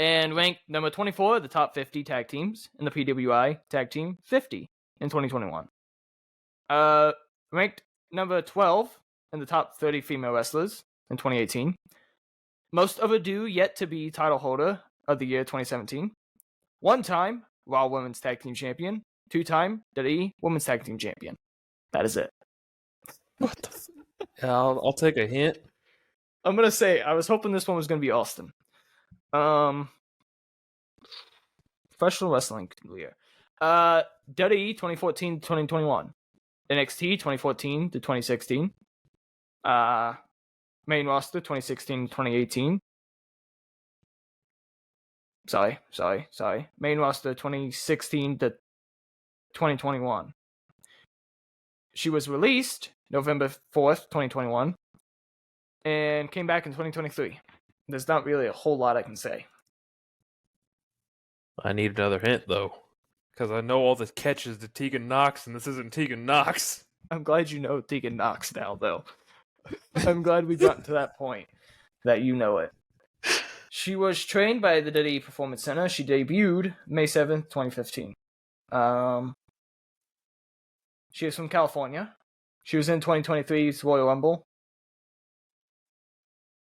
And ranked number 24 of the top 50 tag teams in the PWI tag team 50 in 2021. Ranked number 12 in the top 30 female wrestlers in 2018. Most overdue yet to be title holder of the year 2017. 1-time Raw Women's Tag Team Champion. 2-time WWE Women's Tag Team Champion. That is it. What the? Yeah, I'll take a hint. I'm gonna say I was hoping this one was gonna be Austen. Professional wrestling career. WWE 2014 to 2021. NXT 2014 to 2016. Main roster 2016 to 2018. Sorry. Main roster 2016 to 2021. She was released November 4th, 2021, and came back in 2023. There's not really a whole lot I can say. I need another hint, though. Because I know all the catches to Tegan Knox, and this isn't Tegan Knox. I'm glad you know Tegan Knox now, though. I'm glad we got to that point that you know it. She was trained by the WWE Performance Center. She debuted May 7th, 2015. She is from California. She was in 2023's Royal Rumble.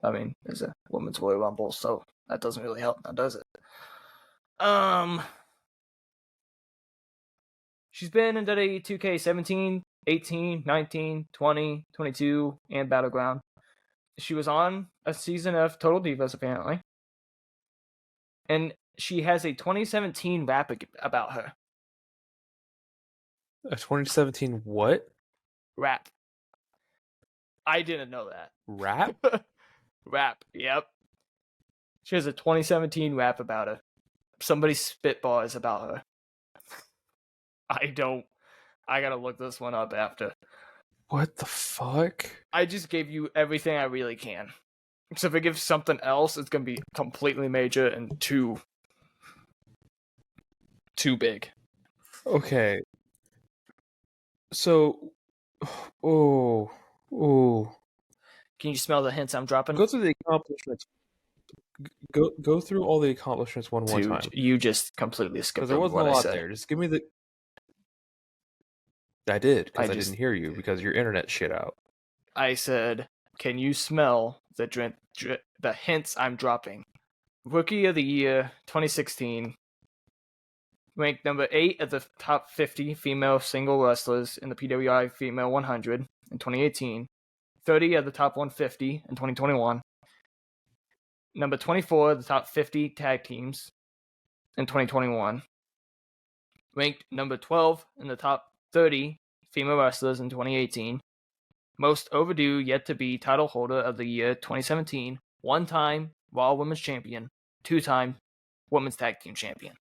I mean, it's a women's Royal Rumble, so that doesn't really help now, does it? She's been in WWE 2K17, 18, 19, 20, 22, and Battleground. She was on a season of Total Divas, apparently. And she has a 2017 rap about her. A 2017 what? Rap. I didn't know that. Rap? Rap, yep. She has a 2017 rap about her. Somebody spitballs about her. I gotta look this one up after. What the fuck? I just gave you everything I really can. So if I give something else, it's gonna be completely major and too big. Okay. So, oh. Can you smell the hints I'm dropping? Go through the accomplishments. Go through all the accomplishments one more time. You just completely skipped Because there wasn't what a I lot said. there. Just give me the. I did, because I just- didn't hear you because your internet shit out. I said, can you smell the hints I'm dropping? Rookie of the Year 2016. Ranked number 8 of the top 50 female single wrestlers in the PWI Female 100 in 2018. 30 of the top 150 in 2021. Number 24 of the top 50 tag teams in 2021. Ranked number 12 in the top 30 female wrestlers in 2018. Most overdue yet to be title holder of the year 2017. 1-time Raw Women's Champion. 2-time Women's Tag Team Champion.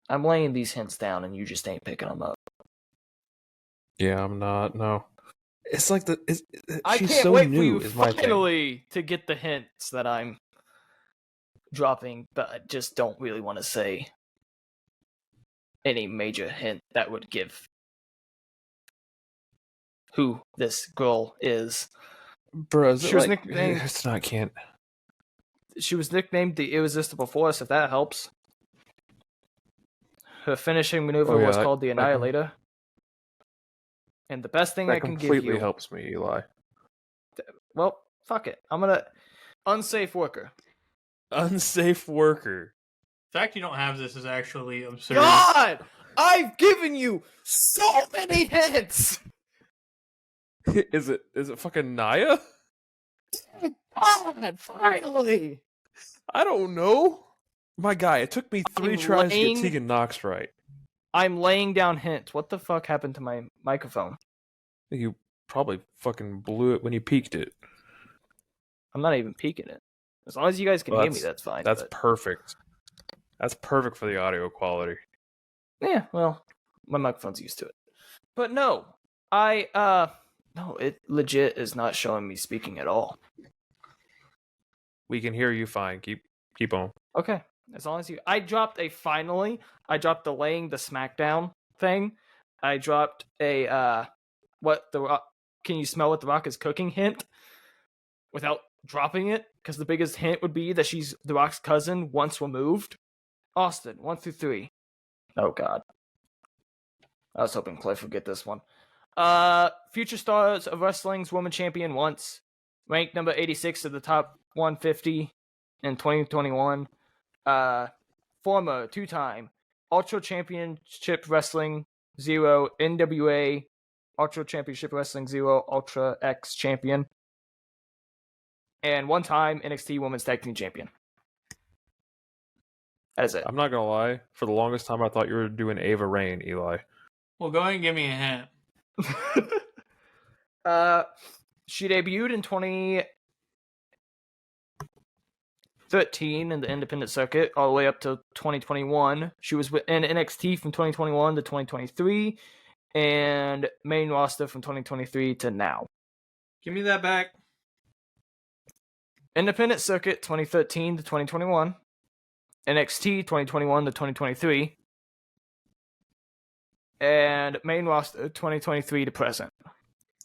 I'm laying these hints down and you just ain't picking them up. Yeah, I'm not. No. It's like I she's can't so wait new, for you is my thing. finally to get the hints that I'm dropping, but I just don't really want to say any major hint that would give who this girl is. Bro, She was nicknamed- It's not can't. She was nicknamed the Irresistible Force, if that helps. Her finishing maneuver was called the that Annihilator. And the best thing I can give completely you... helps me, Eli. Well, fuck it. I'm gonna... Unsafe worker. Unsafe worker. The fact you don't have this is actually absurd. God! I've given you so many hints! Is it fucking Naya? God, finally! I don't know. My guy, it took me 3 I'm tries to laying- get Tegan Knox right. I'm laying down hints. What the fuck happened to my microphone? You probably fucking blew it when you peaked it. I'm not even peeking it. As long as you guys can Well, hear me, that's fine. That's but- perfect. That's perfect for the audio quality. Yeah, well, my microphone's used to it. But no, no, it legit is not showing me speaking at all. We can hear you fine. Keep on. Okay, as long as you... I dropped the laying the smackdown thing. I dropped a, what the Rock... Can you smell what the Rock is cooking hint? Without dropping it? Because the biggest hint would be that she's the Rock's cousin once removed. Austen, 1 through 3. Oh, God. I was hoping Cliff would get this one. Future Stars of Wrestling's Woman Champion once. Ranked number 86 of the top 150 in 2021. Former 2-time Ultra Championship Wrestling 0, NWA Ultra Championship Wrestling 0, Ultra X Champion. And 1-time NXT Women's Tag Team Champion. That is it. I'm not gonna lie. For the longest time, I thought you were doing Ava Rain, Eli. Well, go ahead and give me a hint. She debuted in 2013 in the independent circuit, all the way up to 2021. She was in NXT from 2021 to 2023, and main roster from 2023 to now. Give me that back. Independent circuit 2013 to 2021, NXT 2021 to 2023, and main roster 2023 to present.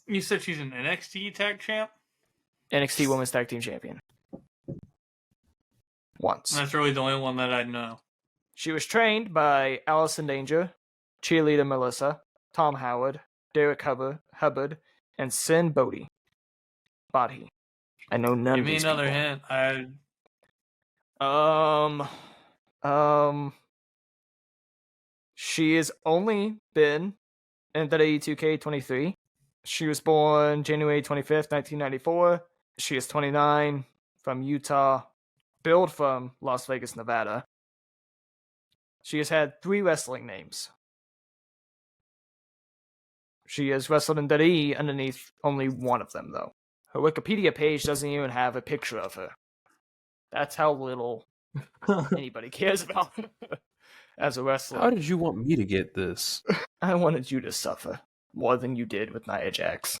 You said she's an NXT tag champ? NXT Women's Tag Team Champion. Once. That's really the only one that I know. She was trained by Allison Danger, cheerleader Melissa, Tom Howard, Derek Hubbard, and Sin Bodhi. I know none Give of me these another people. hint. She has only been in WWE 2K23. She was born January 25th, 1994. She is 29, from Utah, billed from Las Vegas, Nevada. She has had 3 wrestling names. She has wrestled in WWE underneath only one of them, though. Her Wikipedia page doesn't even have a picture of her. That's how little anybody cares about her as a wrestler. How did you want me to get this? I wanted you to suffer more than you did with Nia Jax.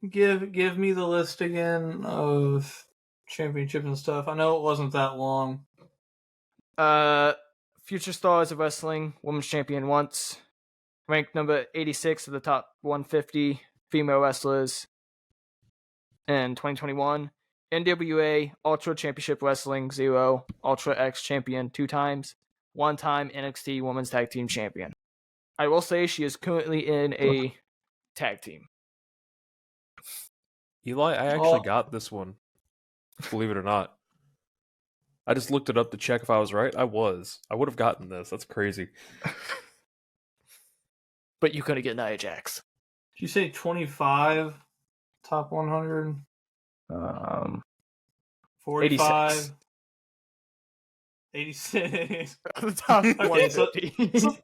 Give me the list again of championship and stuff. I know it wasn't that long. Future Stars of Wrestling, Women's Champion once. Ranked number 86 of the top 150 female wrestlers in 2021. NWA Ultra Championship Wrestling 0, Ultra X Champion 2 times. 1-time NXT Women's Tag Team Champion. I will say she is currently in a tag team. Eli, I actually got this one. Believe it or not. I just looked it up to check if I was right. I was. I would have gotten this. That's crazy. But you couldn't get Nia Jax. Did you say 25 top 100? 45? 86. The top Okay, so- 150.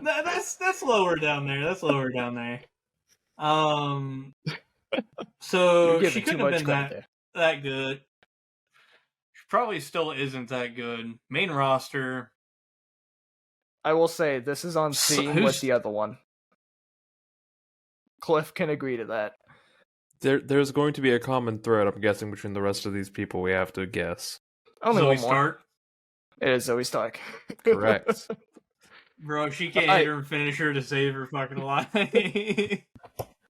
That's lower down there. That's lower down there. So You're she giving too couldn't have much been credit there. that good. She probably still isn't that good. Main roster. I will say this is on So scene with the other one. Cliff can agree to that. There's going to be a common thread, I'm guessing, between the rest of these people. We have to guess. Only Zoe one more. Stark. It is Zoe Stark. Correct. Bro, she can't hit her finisher to save her fucking life.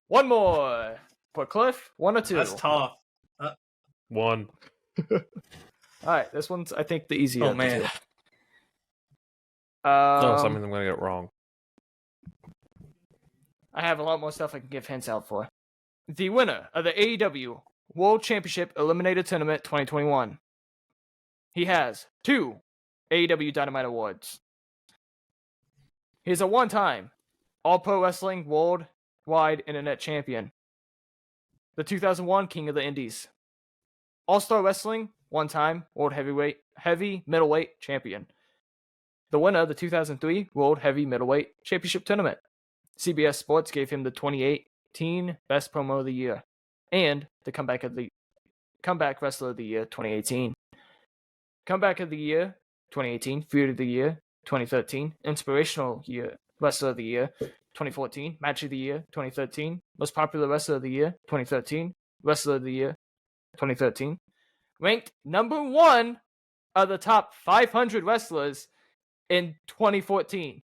One more for Cliff. 1 or 2. That's tough. One. All right, this one's I think the easier. Oh of the man. two. Oh, so that means I'm going to get it wrong. I have a lot more stuff I can give hints out for. The winner of the AEW World Championship Eliminator Tournament 2021. He has 2 AEW Dynamite Awards. He's a one-time All Pro Wrestling Worldwide Internet Champion. The 2001 King of the Indies. All-Star Wrestling, one-time World Heavy Middleweight Champion. The winner of the 2003 World Heavy Middleweight Championship Tournament. CBS Sports gave him the 2018 Best Promo of the Year and the Comeback Wrestler of the Year 2018. Comeback of the Year 2018, Feud of the Year 2013, Inspirational Year Wrestler of the Year 2014, Match of the Year 2013, Most Popular Wrestler of the Year 2013, Wrestler of the Year 2013. Ranked number 1 of the top 500 wrestlers in 2014.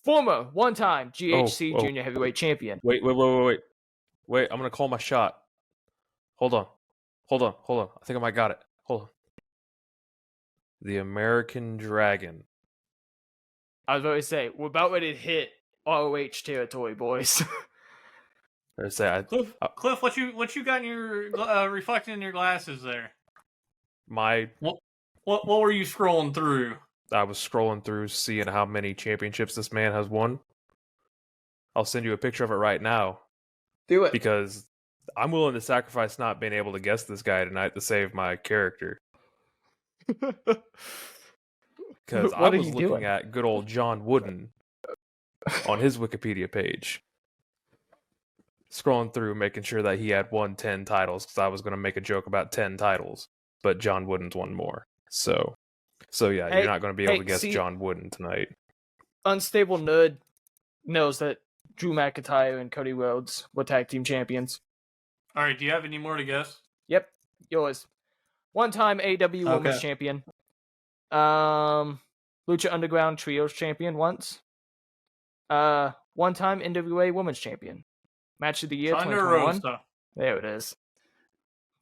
Former one-time GHC Junior Heavyweight Champion. Wait. Wait, I'm going to call my shot. Hold on. I think I might got it. Hold on. The American Dragon. I was about to say, we're about ready to hit ROH territory, boys. Cliff, what you got in your reflecting in your glasses there? What were you scrolling through? I was scrolling through, seeing how many championships this man has won. I'll send you a picture of it right now. Do it. Because I'm willing to sacrifice not being able to guess this guy tonight to save my character. Because I was looking at good old John Wooden on his Wikipedia page. Scrolling through, making sure that he had won 10 titles, because I was going to make a joke about 10 titles. But John Wooden's won more. So yeah, you're not going to be able to guess John Wooden tonight. Unstable Nerd knows that Drew McIntyre and Cody Rhodes were tag team champions. All right, do you have any more to guess? Yep, yours. One-time AEW Women's Champion. Lucha Underground Trios Champion once. One-time NWA Women's Champion. Match of the Year 2021. There it is.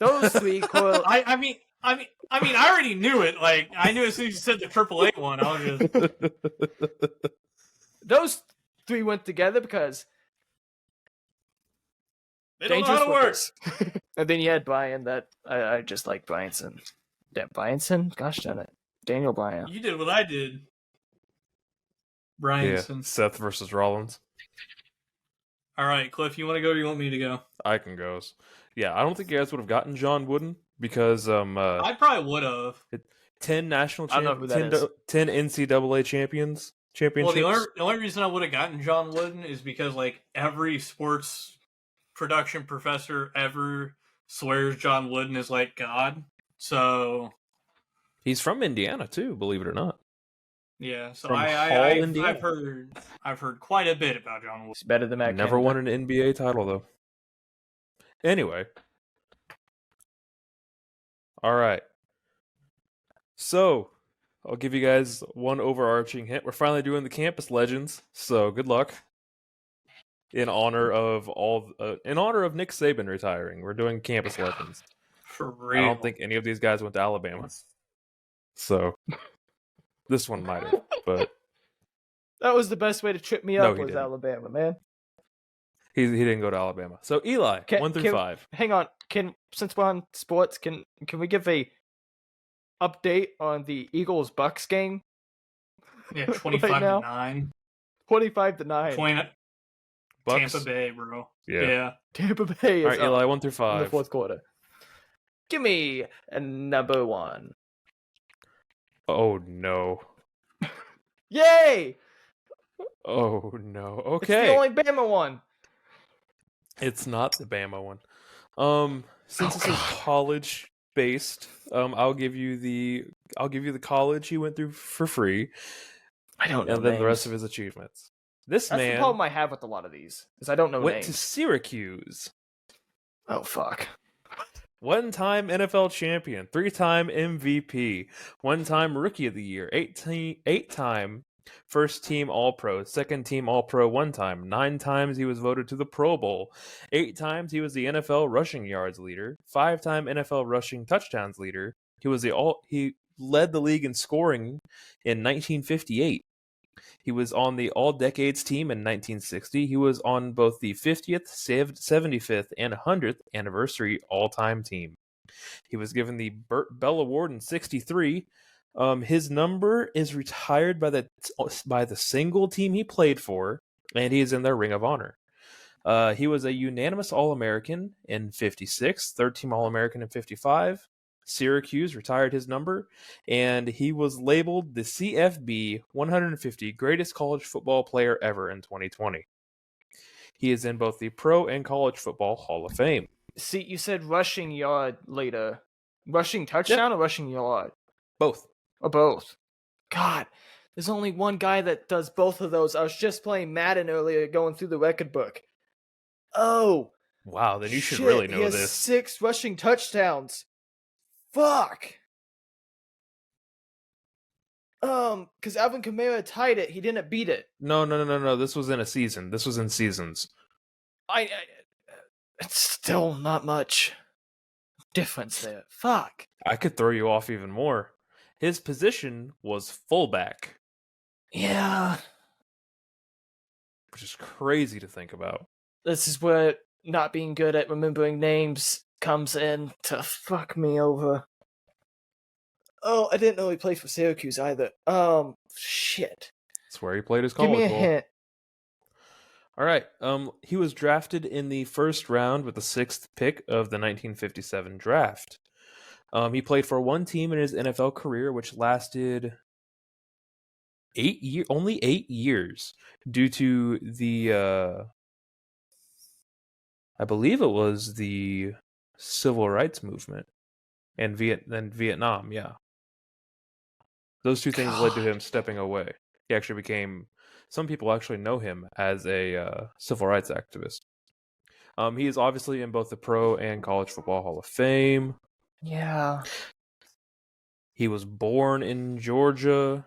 Those 3 I mean, I already knew it. Like, I knew as soon as you said the AAA one. I was just... Those 3 went together because they don't know how to work. And then you had Bryan. That I just like Bryanson. Damn, Bryanson? Gosh darn it. Daniel Bryan. You did what I did. Bryanson. Yeah, Seth versus Rollins. All right, Cliff, you want to go or you want me to go? I can go. Yeah, I don't think you guys would have gotten John Wooden because I probably would have. 10 national I don't know who that is. 10 NCAA championships. Well, the only reason I would have gotten John Wooden is because like every sports production professor ever swears John Wooden is like God. So he's from Indiana too, believe it or not. Yeah, so From I've heard quite a bit about John Wooden. He's better than Matt Never Canada. won an NBA title though. Anyway. All right. So, I'll give you guys one overarching hint. We're finally doing the campus legends, so good luck. In honor of Nick Saban retiring, we're doing campus legends. For real. I don't think any of these guys went to Alabama. So, this one might have, but That was the best way to trip me up he was didn't. Alabama, man. he didn't go to Alabama. So, Eli, 1 through 5. Hang on. Since we're on sports, can we give a update on the Eagles Bucks game? Yeah, 25-9. 25-9. Bucks? Tampa Bay, bro. Yeah. Tampa Bay is All right, Eli, 1 through in 5. the fourth quarter. Give me a number 1. Oh, no. Yay! Oh, no. It's Okay. the only Bama one. It's not the Bama one. Since this is college based, I'll give you the college he went through for free. I don't know. And then names. the rest of his achievements. This That's man the problem I have with a lot of these, is I don't know went names. to Syracuse. Oh fuck. One-time NFL champion, 3-time MVP, 1-time Rookie of the Year, 8-time First Team All-Pro, Second Team All-Pro 1 time, 9 times he was voted to the Pro Bowl, 8 times he was the NFL rushing yards leader, 5-time NFL rushing touchdowns leader. He was led the league in scoring in 1958. He was on the All-Decades team in 1960. He was on both the 50th, 75th, and 100th anniversary all-time team. He was given the Burt Bell Award in 63. His number is retired by the single team he played for, and he is in their Ring of Honor. He was a unanimous All-American in 56, third-team All-American in 55. Syracuse retired his number, and he was labeled the CFB 150 greatest college football player ever in 2020. He is in both the Pro and College Football Hall of Fame. See, you said rushing yard later. Rushing touchdown or rushing yard? Both. Or both? God, there's only one guy that does both of those. I was just playing Madden earlier, going through the record book. Oh. Wow, then you should shit, really know he has this. 6 rushing touchdowns. Fuck. Because Alvin Kamara tied it. He didn't beat it. No. This was in a season. This was in seasons. It's still not much difference there. Fuck. I could throw you off even more. His position was fullback. Yeah. Which is crazy to think about. This is where not being good at remembering names comes in to fuck me over. Oh, I didn't know he played for Syracuse either. Shit. That's where he played his Give college me a ball. hint. All right. He was drafted in the first round with the 6th pick of the 1957 draft. He played for one team in his NFL career, which lasted only 8 years, due to the I believe it was the Civil Rights Movement and Vietnam. Yeah, those two things led to him stepping away. He actually became. Some people actually know him as a civil rights activist. He is obviously in both the Pro and College Football Hall of Fame. Yeah. He was born in Georgia.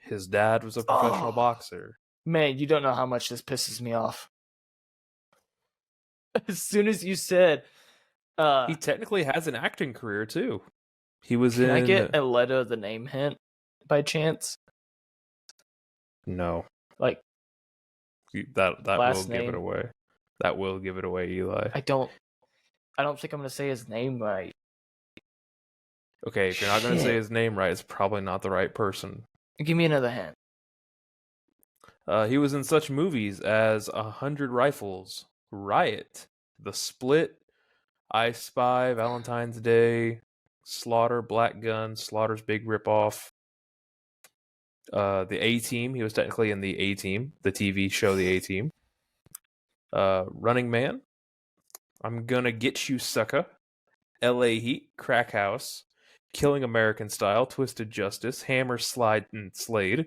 His dad was a professional boxer. Man, you don't know how much this pisses me off. As soon as you said... he technically has an acting career, too. He was Can I get a letter of the name hint, by chance? No. Like... That last will give name? it away. That will give it away, Eli. I don't think I'm going to say his name right. Okay, if you're not going to say Shit. his name right, it's probably not the right person. Give me another hint. He was in such movies as 100 Rifles, Riot, The Split, I Spy, Valentine's Day, Slaughter, Black Gun, Slaughter's Big Ripoff, The A-Team. He was technically in The A-Team, the TV show The A-Team. Running Man, I'm Gonna Get You, Sucker, L.A. Heat, Crack House, Killing American Style, Twisted Justice, Hammer, Slide, and Slade,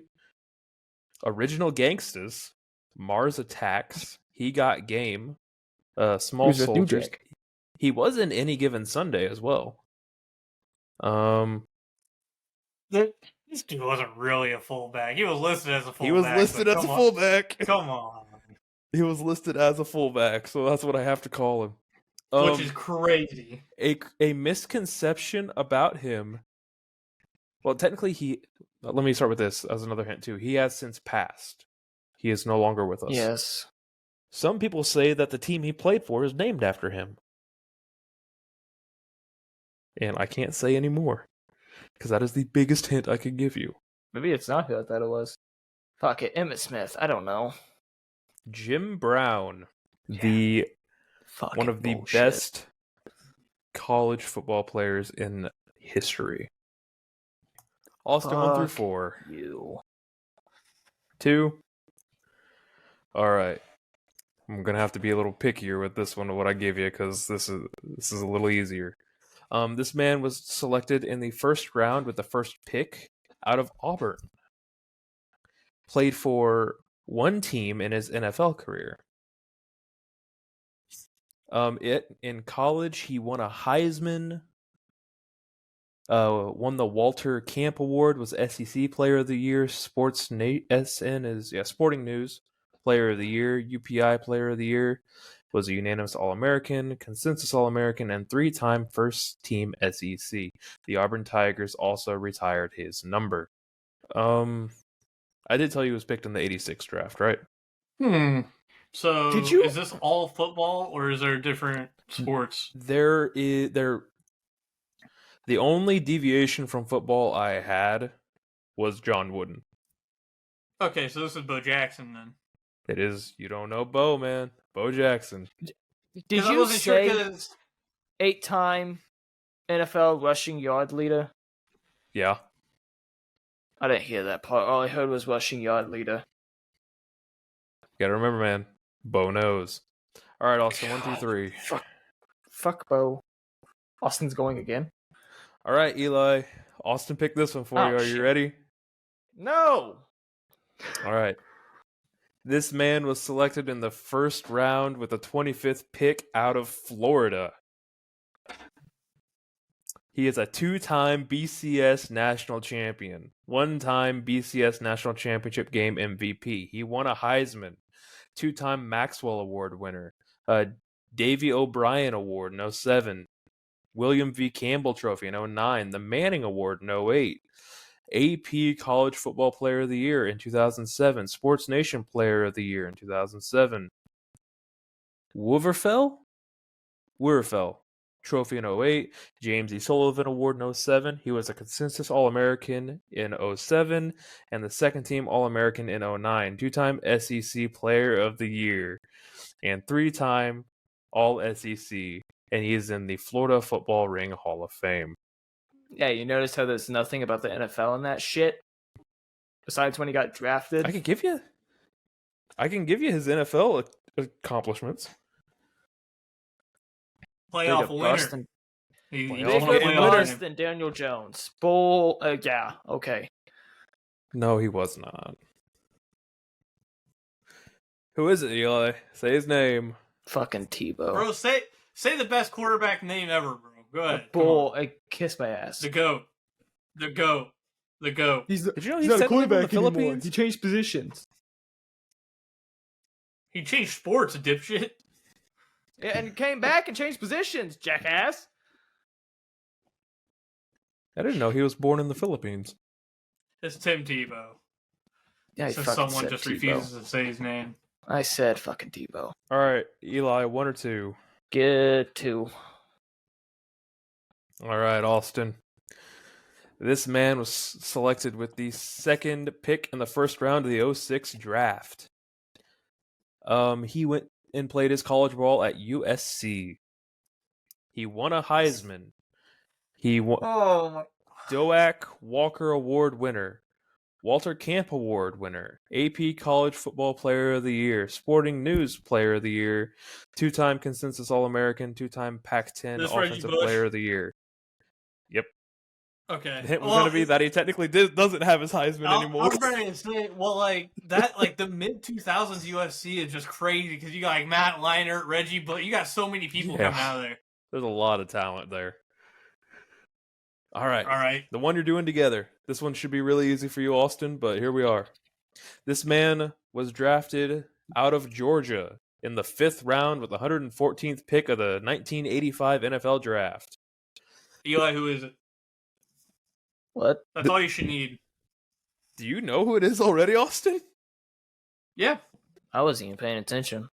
Original Gangsters, Mars Attacks, He Got Game, Small Who's a New Soldiers. Jack? He was in Any Given Sunday as well. This dude wasn't really a fullback. He was listed as a fullback. He was listed as a fullback. Come on. He was listed as a fullback, so that's what I have to call him. Which is crazy. A misconception about him. Well, technically, let me start with this as another hint too. He has since passed. He is no longer with us. Yes. Some people say that the team he played for is named after him. And I can't say any more, because that is the biggest hint I could give you. Maybe it's not who I thought it was. Fuck it, Emmitt Smith. I don't know. Jim Brown, Yeah. one of the best college football players in history. Austen 1 through 4. You. 2. All right. I'm gonna have to be a little pickier with this one, what I give you, because this is a little easier. This man was selected in the first round with the first pick out of Auburn. Played for one team in his NFL career. In college, he won a Heisman. Won the Walter Camp Award. Was SEC Player of the Year. SN is Sporting News Player of the Year. UPI Player of the Year. was a unanimous All-American, consensus All-American, and 3-time first-team SEC. The Auburn Tigers also retired his number. I did tell you he was picked in the 86 draft, right? So, is this all football, or is there different sports? The only deviation from football I had was John Wooden. Okay, so this is Bo Jackson then. It is. You don't know Bo, man. Bo Jackson. Did you say 8-time NFL rushing yard leader? Yeah. I didn't hear that part. All I heard was rushing yard leader. Gotta remember, man. Bo knows. All right, Austin, 1 through 3. Fuck Bo. Austin's going again. All right, Eli. Austin picked this one for you. Are you ready? No! All right. This man was selected in the first round with the 25th pick out of Florida. He is a 2-time BCS national champion, 1-time BCS national championship game MVP. He won a Heisman, 2-time Maxwell Award winner, a Davy O'Brien Award in 07, William V. Campbell Trophy in 09, the Manning Award in 08, AP College Football Player of the Year in 2007, Sports Nation Player of the Year in 2007, Wurfel Trophy in 08, James E. Sullivan Award in 07. He was a consensus All-American in 07 and the second-team All-American in 09, 2-time SEC Player of the Year, and 3-time All-SEC, and he is in the Florida Football Ring Hall of Fame. Yeah, you notice how there's nothing about the NFL in that shit? Besides when he got drafted? I can give you his NFL accomplishments. Playoff winner. He's Bigger bust than Daniel Jones. Bull. Yeah. Okay. No, he was not. Who is it, Eli? Say his name. Fucking Tebow. Bro, say the best quarterback name ever, bro. Go ahead. Bull. Kiss my ass. The GOAT. The GOAT. The GOAT. Did you know he's not a quarterback anymore? Philippines? He changed positions. He changed sports, dipshit. Yeah, and came back and changed positions, jackass. I didn't know he was born in the Philippines. It's Tim Tebow. Yeah, so someone just refuses to say his name. I said fucking Tebow. All right, Eli, 1 or 2? Get 2. All right, Austen. This man was selected with the second pick in the first round of the 06 draft. He went and played his college ball at USC. He won a Heisman. He won Doak Walker Award winner, Walter Camp Award winner, AP College Football Player of the Year, Sporting News Player of the Year, 2-time Consensus All-American, 2-time Pac-10 Offensive Player of the Year. Yep. Okay. The hint was going to be that he technically doesn't have his Heisman anymore. I'm ready to say, the mid-2000s UFC is just crazy because you got like Matt Leinart, Reggie, but you got so many people coming out of there. There's a lot of talent there. All right. All right. The one you're doing together. This one should be really easy for you, Austen, but here we are. This man was drafted out of Georgia in the 5th round with the 114th pick of the 1985 NFL Draft. Eli, who is it? What? That's all you should need. Do you know who it is already, Austen? Yeah. I wasn't even paying attention.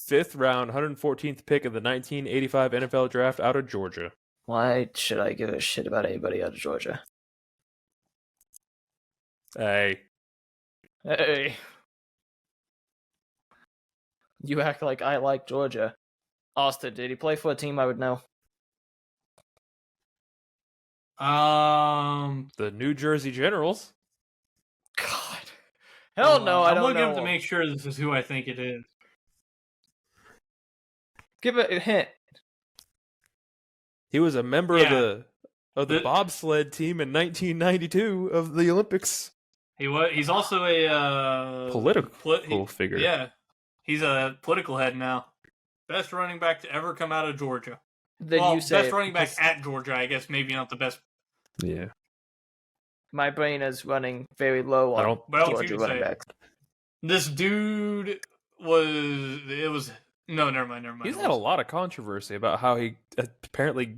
5th round, 114th pick of the 1985 NFL Draft out of Georgia. Why should I give a shit about anybody out of Georgia? Hey. You act like I like Georgia. Austen, did he play for a team I would know? The New Jersey Generals. God. Hell no, I don't know. I'm looking up to make sure this is who I think it is. Give it a hint. He was a member of the bobsled team in 1992 of the Olympics. He's also a political figure. Yeah. He's a political head now. Best running back to ever come out of Georgia. Best running back at Georgia, I guess. Maybe not the best. Yeah. My brain is running very low on Georgia running backs. This dude was no, never mind. He's had a lot of controversy about how he apparently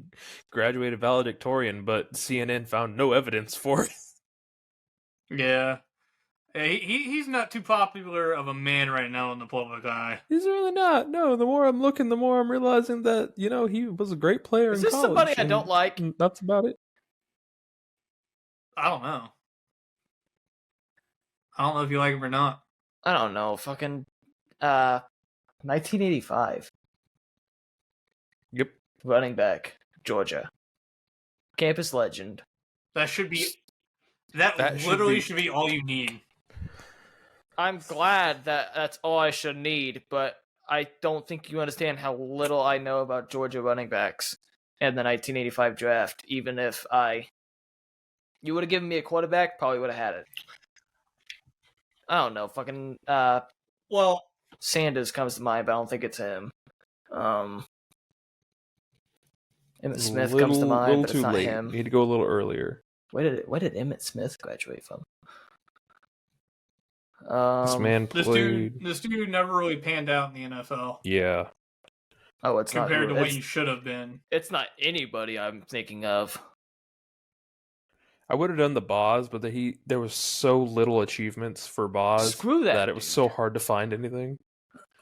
graduated valedictorian, but CNN found no evidence for it. Yeah. He's not too popular of a man right now in the public eye. He's really not. No, the more I'm looking, the more I'm realizing that, he was a great player Is in this college. somebody I don't like? That's about it. I don't know. I don't know if you like him or not. I don't know. Fucking 1985 Yep. running back, Georgia, campus legend. That should be. That literally should be all you need. I'm glad that that's all I should need, but I don't think you understand how little I know about Georgia running backs and the 1985 draft. Even if you would have given me a quarterback, probably would have had it. I don't know. Fucking Well, Sanders comes to mind, but I don't think it's him. Emmett Smith comes to mind, but it's not him. You need to go a little earlier. Where did Emmett Smith graduate from? This man played. This dude never really panned out in the NFL. Yeah. Oh, it's compared not to what he should have been. It's not anybody I'm thinking of. I would have done the Boz, but there was so little achievements for Boz Screw that it was so hard to find anything.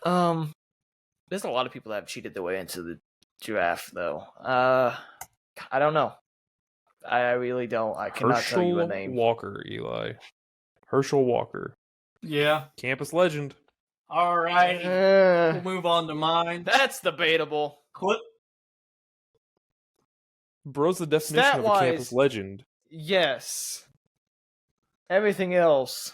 There's a lot of people that have cheated their way into the draft, though. I don't know. I really don't. I cannot tell you a name. Walker, Eli. Herschel Walker. Yeah. Campus legend. All right. We'll move on to mine. That's debatable. Bro's the definition of a campus legend. Yes. Everything else.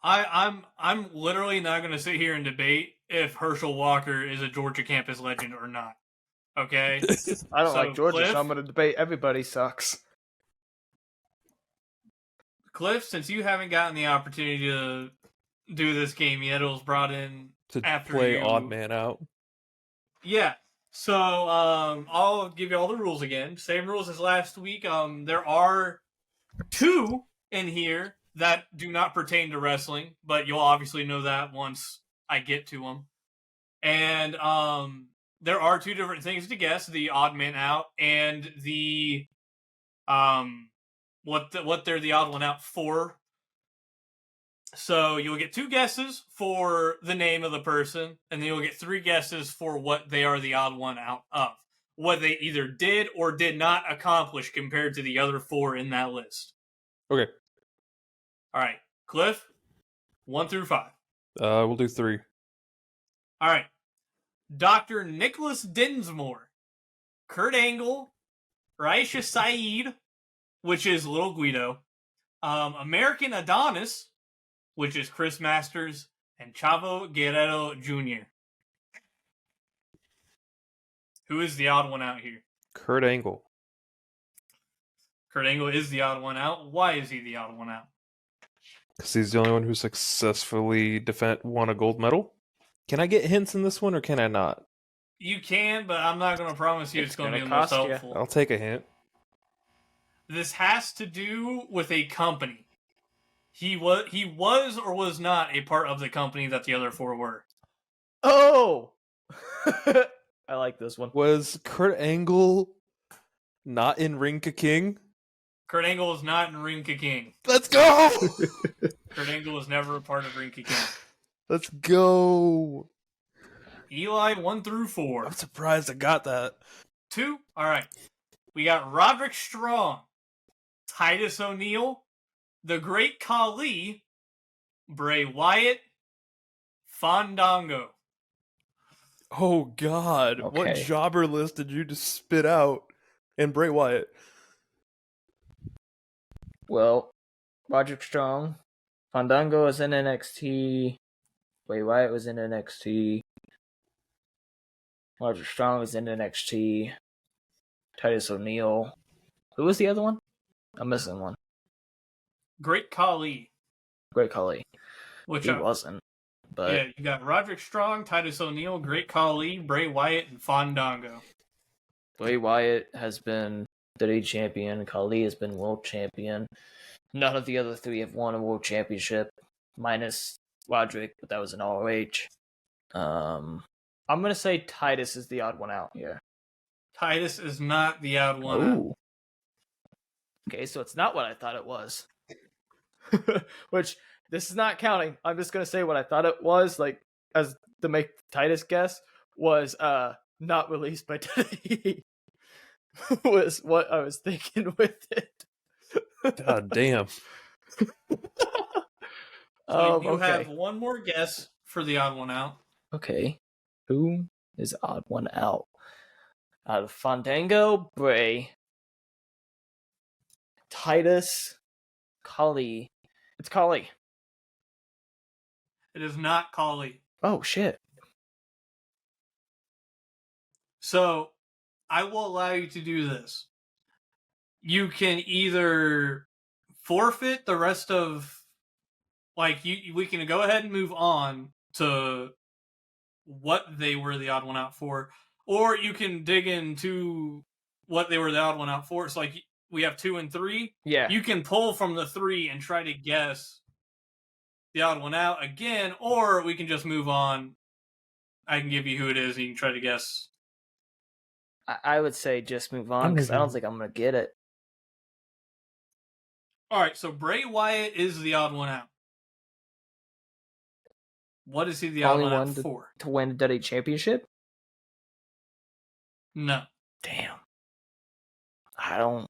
I'm literally not going to sit here and debate if Herschel Walker is a Georgia campus legend or not. Okay? I don't like Georgia, Cliff, so I'm going to debate everybody sucks. Cliff, since you haven't gotten the opportunity to do this game yet, it was brought in to after play odd man out. Yeah. So I'll give you all the rules again. Same rules as last week. There are 2 in here that do not pertain to wrestling, but you'll obviously know that once I get to them. And there are 2 different things to guess: the odd man out and the what they're the odd one out for. So you'll get 2 guesses for the name of the person, and then you'll get 3 guesses for what they are the odd one out of. What they either did or did not accomplish compared to the other 4 in that list. Okay. All right. Cliff, 1 through 5. We'll do 3. All right. Dr. Nicholas Dinsmore, Kurt Angle, Raisha Saeed, which is Little Guido, American Adonis, which is Chris Masters, and Chavo Guerrero Jr. Who is the odd one out here? Kurt Angle. Kurt Angle is the odd one out. Why is he the odd one out? Because he's the only one who successfully won a gold medal. Can I get hints in this one, or can I not? You can, but I'm not going to promise you it's going to be the most helpful. I'll take a hint. This has to do with a company. He was or was not a part of the company that the other 4 were. Oh! I like this one. Was Kurt Angle not in Ring Ka King? Kurt Angle is not in Ring Ka King. Let's go! Kurt Angle was never a part of Ring Ka King. Let's go! Eli, 1 through 4. I'm surprised I got that. 2? Alright. We got Roderick Strong, Titus O'Neil, The Great Khali, Bray Wyatt, Fandango. Oh, God. Okay. What jobber list did you just spit out? And Bray Wyatt. Well, Roderick Strong. Fandango is in NXT. Bray Wyatt was in NXT. Roderick Strong was in NXT. Titus O'Neil. Who was the other one? I'm missing one. Great Khali. Great Khali. Which he wasn't. But yeah, you got Roderick Strong, Titus O'Neil, Great Khali, Bray Wyatt, and Fandango. Bray Wyatt has been WWE champion. Khali has been world champion. None of the other 3 have won a world championship, minus Roderick, but that was an ROH. I'm gonna say Titus is the odd one out here. Titus is not the odd one out. Oh. Okay, so it's not what I thought it was. Which, this is not counting. I'm just gonna say what I thought it was, like, as to make Titus guess, was not released by Teddy. Was what I was thinking with it. God damn. So you Okay. have one more guess for the odd one out. Okay. Who is odd one out? Out of Fandango, Bray, Titus, Kali. It's Kali. It is not Kali. Oh, shit. So I will allow you to do this. You can either forfeit the rest of, like, we can go ahead and move on to what they were the odd one out for, or you can dig into what they were the odd one out for. So, like, we have 2 and 3. Yeah. You can pull from the 3 and try to guess the odd one out again, or we can just move on. I can give you who it is, and you can try to guess. I would say just move on, because I don't think I'm going to get it. All right, so Bray Wyatt is the odd one out. What is he the odd Only one out one for? To win the WWE Championship? No. Damn. I don't...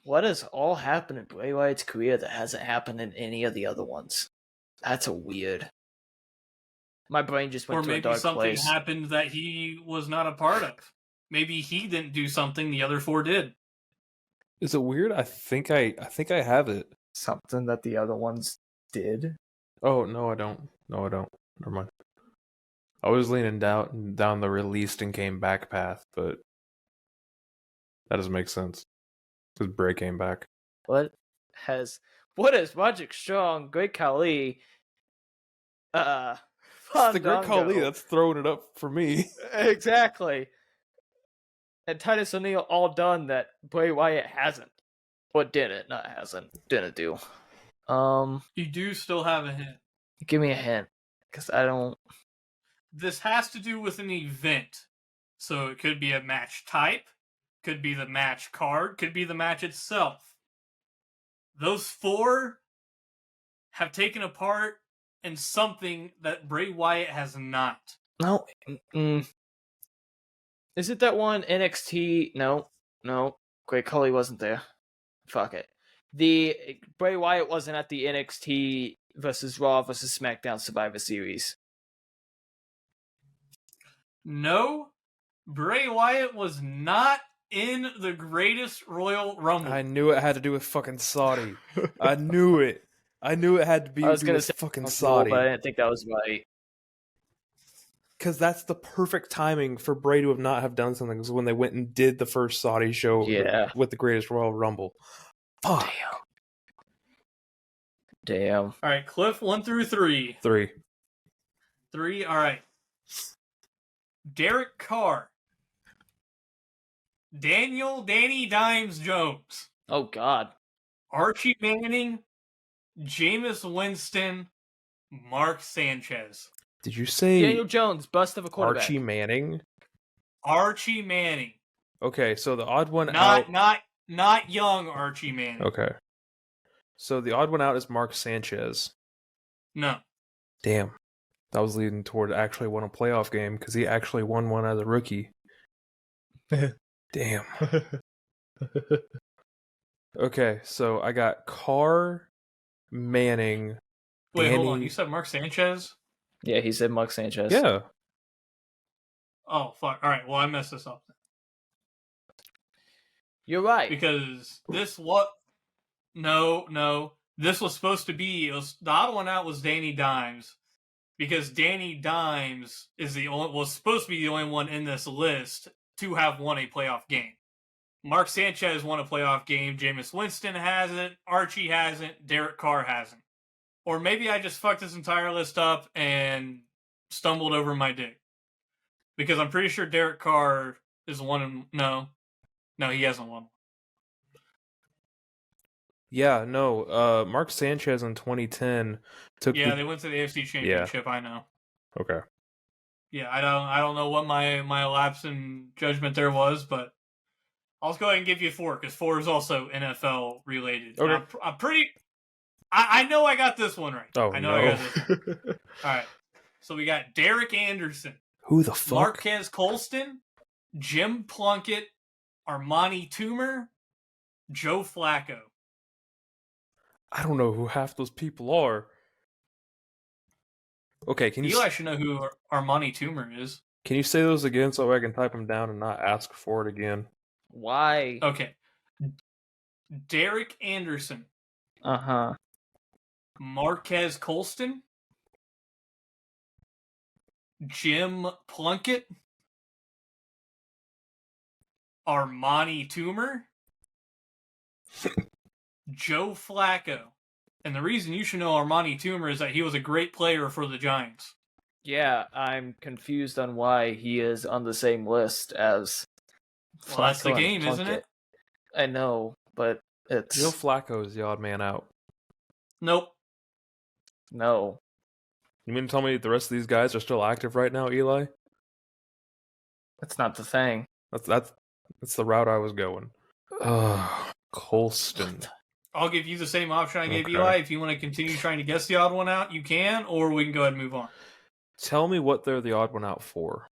What has all happened in Bray Wyatt's career that hasn't happened in any of the other ones? That's a weird... My brain just went Or to a maybe dark something place. happened that he was not a part of. Maybe he didn't do something the other 4 did. Is it weird? I think I have it. Something that the other ones did? Oh no, I don't. No, I don't. Never mind. I was leaning down the released and came back path, but that doesn't make sense because Bray came back. What has Roderick Strong, Great Khali, It's the Great Khali Fandango- that's throwing it up for me. Exactly. And Titus O'Neil all done that Bray Wyatt hasn't. Or didn't, not hasn't. Didn't do. You do still have a hint. Give me a hint. Because I don't... This has to do with an event. So it could be a match type, could be the match card, could be the match itself. Those 4 have taken a part in something that Bray Wyatt has not. No. Is it that one NXT? No. Great Khali wasn't there. Fuck it. The Bray Wyatt wasn't at the NXT versus Raw versus SmackDown Survivor Series. No, Bray Wyatt was not in the Greatest Royal Rumble. I knew it had to do with fucking Saudi. I knew it. I knew it had to be I was do gonna with say fucking But Saudi. I didn't think that was right. Because that's the perfect timing for Bray to have not have done something. Was when they went and did the first Saudi show with the Greatest Royal Rumble. Fuck. Damn. All right, Cliff, 1 through 3. 3. 3, all right. Derek Carr. Danny Dimes Jones. Oh, God. Archie Manning. Jameis Winston. Mark Sanchez. Did you say Daniel Jones, bust of a quarterback. Archie Manning? Archie Manning. Okay, so the odd one out. Not young Archie Manning. Okay. So the odd one out is Mark Sanchez. No. Damn. That was leading toward actually won a playoff game because he actually won one as a rookie. Damn. Okay, so I got Carr, Manning. Wait, Danny... hold on. You said Mark Sanchez? Yeah, he said Mark Sanchez. Yeah. Oh, fuck. All right, well, I messed this up. You're right. Because this what? No. This was supposed to be. The odd one out was Danny Dimes. Because Danny Dimes was supposed to be the only one in this list to have won a playoff game. Mark Sanchez won a playoff game. Jameis Winston hasn't. Archie hasn't. Derek Carr hasn't. Or maybe I just fucked this entire list up and stumbled over my dick. Because I'm pretty sure Derek Carr is one. No, he hasn't won. Yeah, no. Mark Sanchez in 2010 took Yeah, the. they went to the AFC Championship. I know. Okay. Yeah, I don't know what my lapse in judgment there was, but I'll go ahead and give you 4 because 4 is also NFL related. Okay. I'm pretty. I know I got this one right. Oh I know no. I got this one. All right. So we got Derek Anderson, Who the fuck? Marquez Colston, Jim Plunkett, Armani Toomer, Joe Flacco. I don't know who half those people are. Okay, can you Eli should know who Armani Toomer is. say those again so I can type them down and not ask for it again? Why? Okay. Derek Anderson, Uh-huh. Marquez Colston, Jim Plunkett, Armani Toomer, Joe Flacco. And the reason you should know Armani Toomer is that he was a great player for the Giants. Yeah, I'm confused on why he is on the same list as Well, that's the Flacco and game, isn't it? Plunkett. I know, but it's Joe Flacco is the odd man out. Nope. no. You mean to tell me the rest of these guys are still active right now, Eli? That's not the thing. That's the route I was going. Colston. I'll give you the same option I gave Okay. Eli. If you want to continue trying to guess the odd one out, you can, or we can go ahead and move on. Tell me what they're the odd one out for.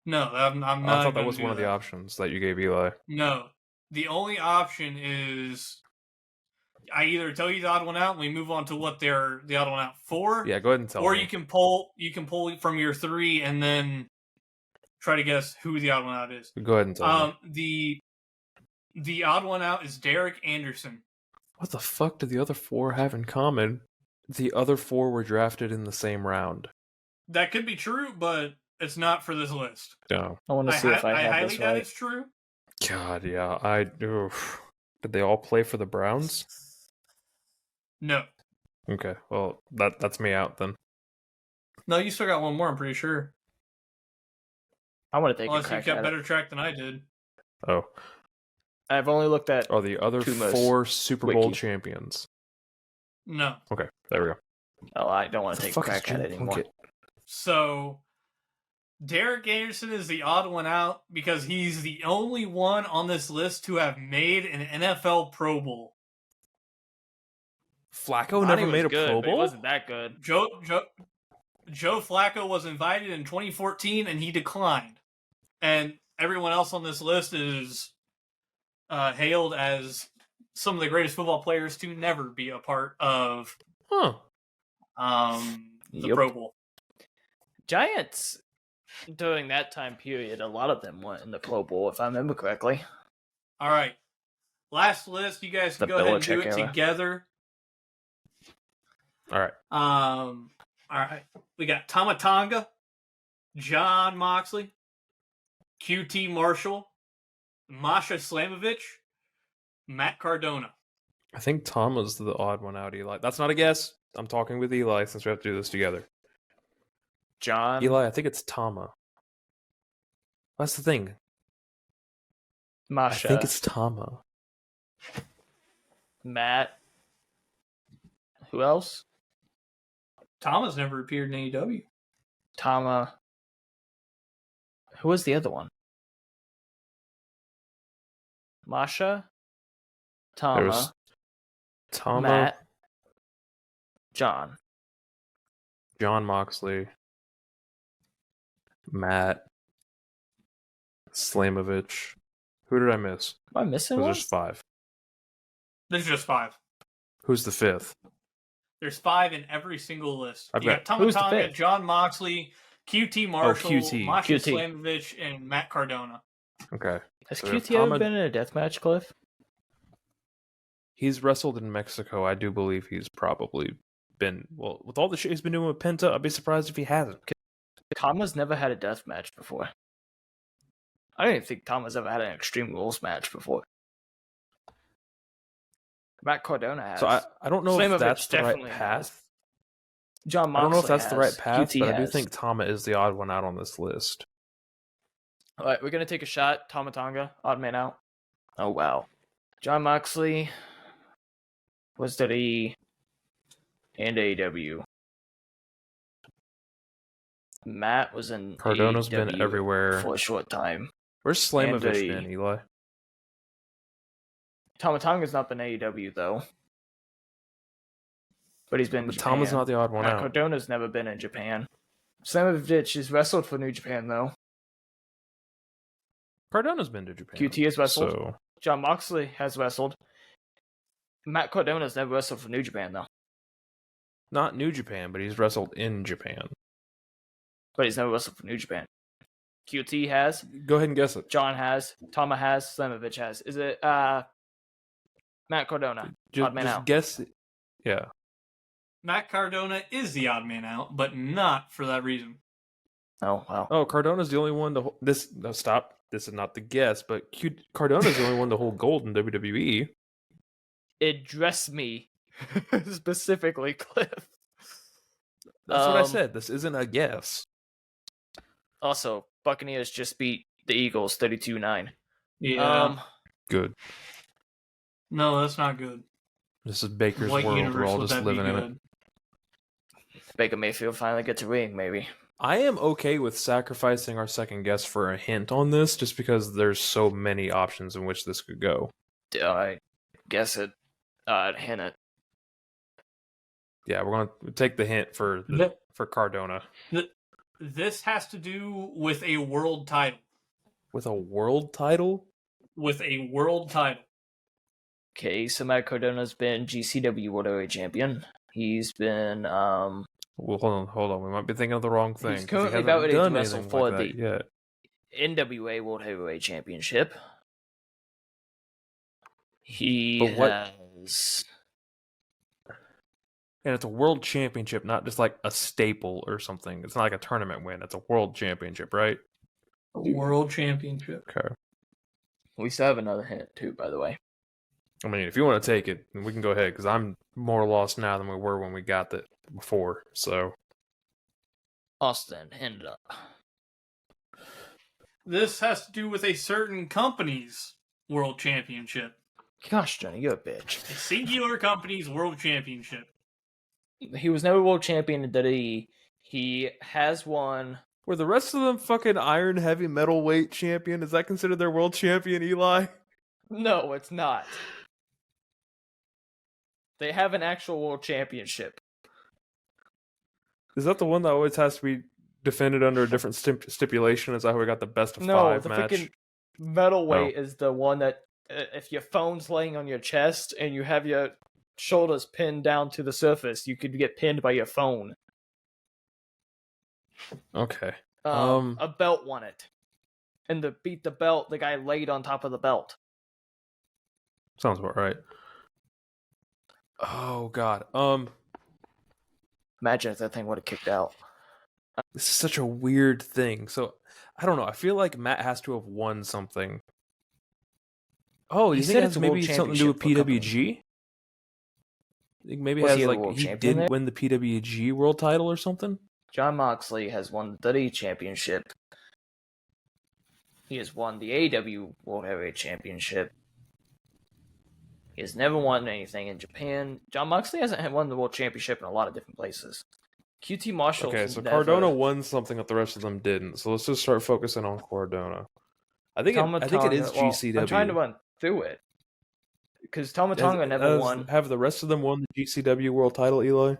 No, I'm not. I thought that gonna was do one of the options that you gave Eli. No, the only option is I either tell you the odd one out and we move on to what they're the odd one out for. Yeah, go ahead and tell or me. you can pull from your 3 and then try to guess who the odd one out is. Go ahead and tell me. The odd one out is Derek Anderson. What the fuck do the other 4 have in common? The other 4 were drafted in the same round. That could be true, but it's not for this list. No. I want to see if I have highly this doubt right. it's true. God, yeah. Did they all play for the Browns? No. Okay, well, that's me out then. No, you still got one more, I'm pretty sure. I want to take Unless a you crack kept at better it. track than I did. Oh. I've only looked at Oh, the other Tuma's 4 Super Bowl wiki. champions. No. Okay, there we go. Oh, I don't want What to the take a fuck is crack at Jim it anymore. Plunkett? So, Derek Anderson is the odd one out because he's the only one on this list to have made an NFL Pro Bowl. Flacco Thought he never was made a good, Pro but he Bowl? wasn't that good. Joe Flacco was invited in 2014 and he declined. And everyone else on this list is hailed as some of the greatest football players to never be a part of Huh. the Yep. Pro Bowl. Giants, during that time period, a lot of them went in the Pro Bowl, if I remember correctly. All right. Last list. You guys can The go ahead and do Belichick it era. together. All right. All right. We got Tamatanga, John Moxley, QT Marshall, Masha Slamovich, Matt Cardona. I think Tom was the odd one out, Eli. That's not a guess. I'm talking with Eli since we have to do this together. John, Eli, I think it's Tama. That's the thing. Masha, I think it's Tama. Matt. Who else? Thomas never appeared in AEW. Tama. Who was the other one? Masha, There Tama, was Tama, Matt, John. John Moxley, Matt, Slamovich. Who did I miss? Am I missing There's one? just 5. There's just 5. Who's the 5th? There's 5 in every single list. I've You got Who's the Tamatanga, fifth? John Moxley, QT Marshall, QT. Masha QT. Slamovich, and Matt Cardona. Okay. Has So if QT ever Tama- been in a deathmatch, Cliff? He's wrestled in Mexico. I do believe he's probably been, well, with all the shit he's been doing with Penta, I'd be surprised if he hasn't. Tama's never had a death match before. I don't even think Tama's ever had an Extreme Rules match before. Matt Cardona has. So I don't know if Slamovich that's the right definitely path. has. John Moxley I don't know if that's the right has. path, QT but I do has. think Tama is the odd one out on this list. All right, we're gonna take a shot. Tamatanga, odd man out. Oh wow, John Moxley was WWE and AEW. Matt was in Cardona's been AEW everywhere. for a short time. Where's Slamovich And, been, Eli? Tama Tonga's not been AEW though. But he's been in But Japan. Tama's not the odd one Matt out. Cardona's never been in Japan. Slamovich has wrestled for New Japan though. Cardona's been to Japan. QT has wrestled. So John Moxley has wrestled. Matt Cardona's never wrestled for New Japan though. not New Japan, but he's wrestled in Japan. But he's never wrestled for New Japan. QT has. Go ahead and guess it. John has. Tama has. Slamovich has. Is it Matt Cardona? Odd man out. Guess it. Yeah. Matt Cardona is the odd man out, but not for that reason. Oh, wow. Oh, Cardona's the only one to stop. This is not the guess, but Cardona's the only one to hold gold in WWE. Address me specifically, Cliff. That's what I said. This isn't a guess. Also, Buccaneers just beat the Eagles 32-9. Yeah. Good. No, that's not good. This is Baker's What world. universe We're all would just that be living in it. good? Baker Mayfield finally gets a ring, maybe. I am okay with sacrificing our second guess for a hint on this, just because there's so many options in which this could go. I guess it. Hint it. Yeah, we're gonna take the hint for Cardona. This has to do with a world title. With a world title? With a world title. Okay, so Matt Cardona's been GCW World Heavyweight Champion. He's been Well, hold on. We might be thinking of the wrong thing. He's 'cause he currently hasn't about ready to done wrestle anything for like that yet. NWA World Heavyweight Championship. He But what- has. And it's a world championship, not just like a staple or something. It's not like a tournament win. It's a world championship, right? A world championship. Okay. We still have another hint too, by the way. I mean, if you want to take it, we can go ahead, because I'm more lost now than we were when we got that before. So, Austen, hint it up. This has to do with a certain company's world championship. Gosh, Johnny, you're a bitch. A singular company's world championship. He was never world champion in WWE. He has won. were the rest of them fucking Iron Heavy Metal Weight champion? Is that considered their world champion, Eli? No, it's not. They have an actual world championship. Is that the one that always has to be defended under a different stipulation? Is that how we got the best of No, five the match? freaking metal weight is the one that if your phone's laying on your chest and you have your shoulders pinned down to the surface, you could get pinned by your phone. Okay. A belt won it. And to beat the belt, the guy laid on top of the belt. Sounds about right. Oh, God. Imagine if that thing would have kicked out. This is such a weird thing. So, I don't know. I feel like Matt has to have won something. Oh, He you said think it it's has a world maybe something to do with championship for a PWG? I think maybe it Was has he a like world he champion did there? win the PWG world title or something. John Moxley has won the WWE Championship. He has won the AEW World Heavyweight Championship. He has never won anything in Japan. John Moxley hasn't won the World Championship in a lot of different places. QT Marshall. Okay, so Cardona won something that the rest of them didn't. So let's just start focusing on Cardona. I think it is GCW. I'm trying to run through it. Because Tama Tonga never won. Have the rest of them won the GCW world title, Eli?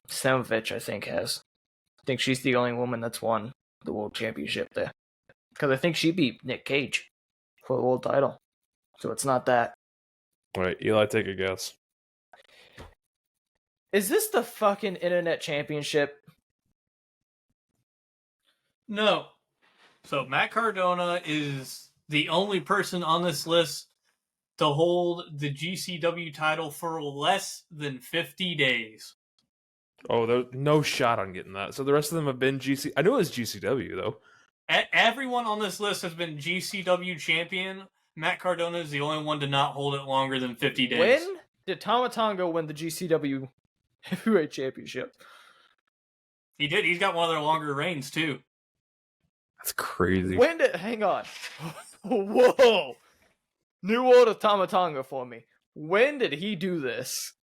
Slamovich, I think, has. I think she's the only woman that's won the World Championship there. Because I think she beat Nick Cage for the world title. So it's not that. Wait, Eli, take a guess. Is this the fucking Internet Championship? No. So Matt Cardona is the only person on this list to hold the GCW title for less than 50 days. Oh, there's no shot on getting that. So the rest of them have been GC. I knew it was GCW though. Everyone on this list has been GCW champion. Matt Cardona is the only one to not hold it longer than 50 days. When did Tama Tonga win the GCW Heavyweight Championship? He did. He's got one of their longer reigns, too. That's crazy. When did... Hang on. Whoa. New Order Tamatanga for me. When did he do this?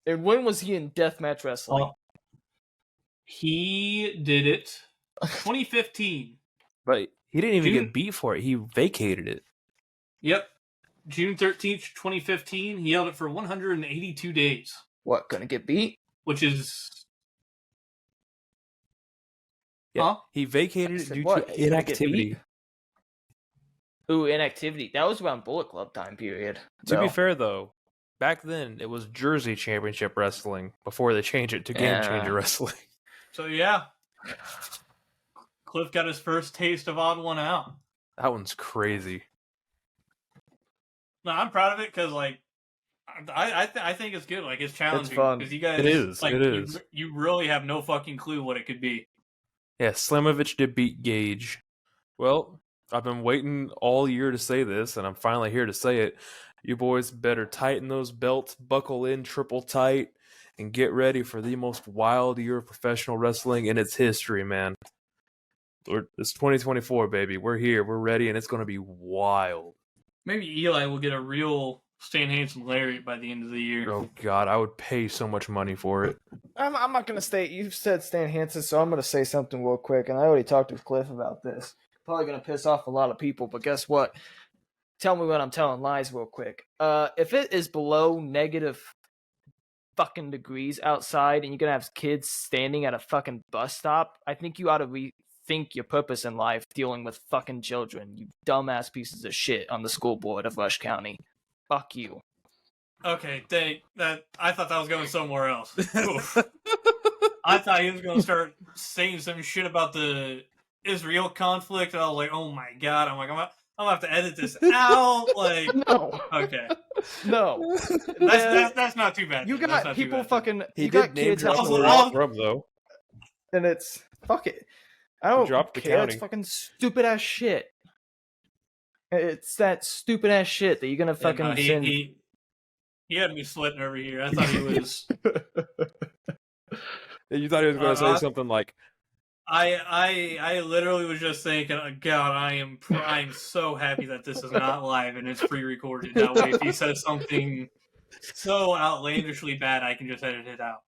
And when was he in deathmatch wrestling? He did it 2015. But he didn't even June- get beat for it. He vacated it. Yep. June 13th, 2015. He held it for 182 days, What, gonna get beat? which is... Yeah, Huh? he vacated I it said due what? to He gonna get inactivity. beat? Ooh, inactivity. That was around Bullet Club time period. To be though. fair, though, back then it was Jersey Championship Wrestling before they changed it to Game Yeah. Changer Wrestling. So, yeah. Cliff got his first taste of Odd One Out. That one's crazy. No, I'm proud of it because, like, I think it's good. Like, it's challenging. fun. Because you guys, It is, Like, it is. You really have no fucking clue what it could be. Yeah, Slamovich did beat Gage. Well, I've been waiting all year to say this, and I'm finally here to say it. You boys better tighten those belts, buckle in triple tight, and get ready for the most wild year of professional wrestling in its history, man. It's 2024, baby. We're here. We're ready, and it's going to be wild. Maybe Eli will get a real Stan Hansen lariat by the end of the year. Oh, God. I would pay so much money for it. I'm not gonna stay. You said Stan Hansen, so I'm gonna say something real quick. And I already talked with Cliff about this. Probably gonna piss off a lot of people, but guess what? Tell me when I'm telling lies real quick. If it is below negative fucking degrees outside, and you're gonna have kids standing at a fucking bus stop, I think you ought to rethink your purpose in life dealing with fucking children. You dumbass pieces of shit on the school board of Rush County. Fuck you. Okay, I thought that was going somewhere else. Oof. I thought he was going to start saying some shit about the Israel conflict. I was like, oh my god! I'm going to have to edit this out. Like, No. okay, No. that's not too bad. You then. That's got not too people bad then. fucking. He You did got name kids drop having Also, the to all- walk, Scrub, though. and it's fuck it. I don't dropped the care. county. It's fucking stupid ass shit. It's that stupid ass shit that you're gonna fucking Yeah, no, send. he had me sweating over here. I thought he was. You thought he was going to say I- something like, I literally was just thinking, oh, God, I am so happy that this is not live and it's pre-recorded. That way, if he says something so outlandishly bad, I can just edit it out.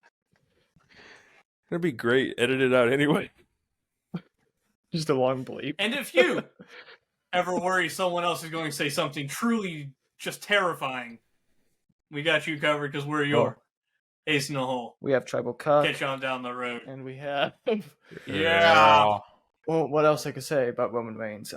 it'd be great. Edit it out anyway. Just a long bleep. And if you ever worry someone else is going to say something truly just terrifying, we got you covered because we're your ace in the hole. We have tribal cut, Catch you on down the road. and we have. Yeah. Well, what else I could say about Roman Reigns?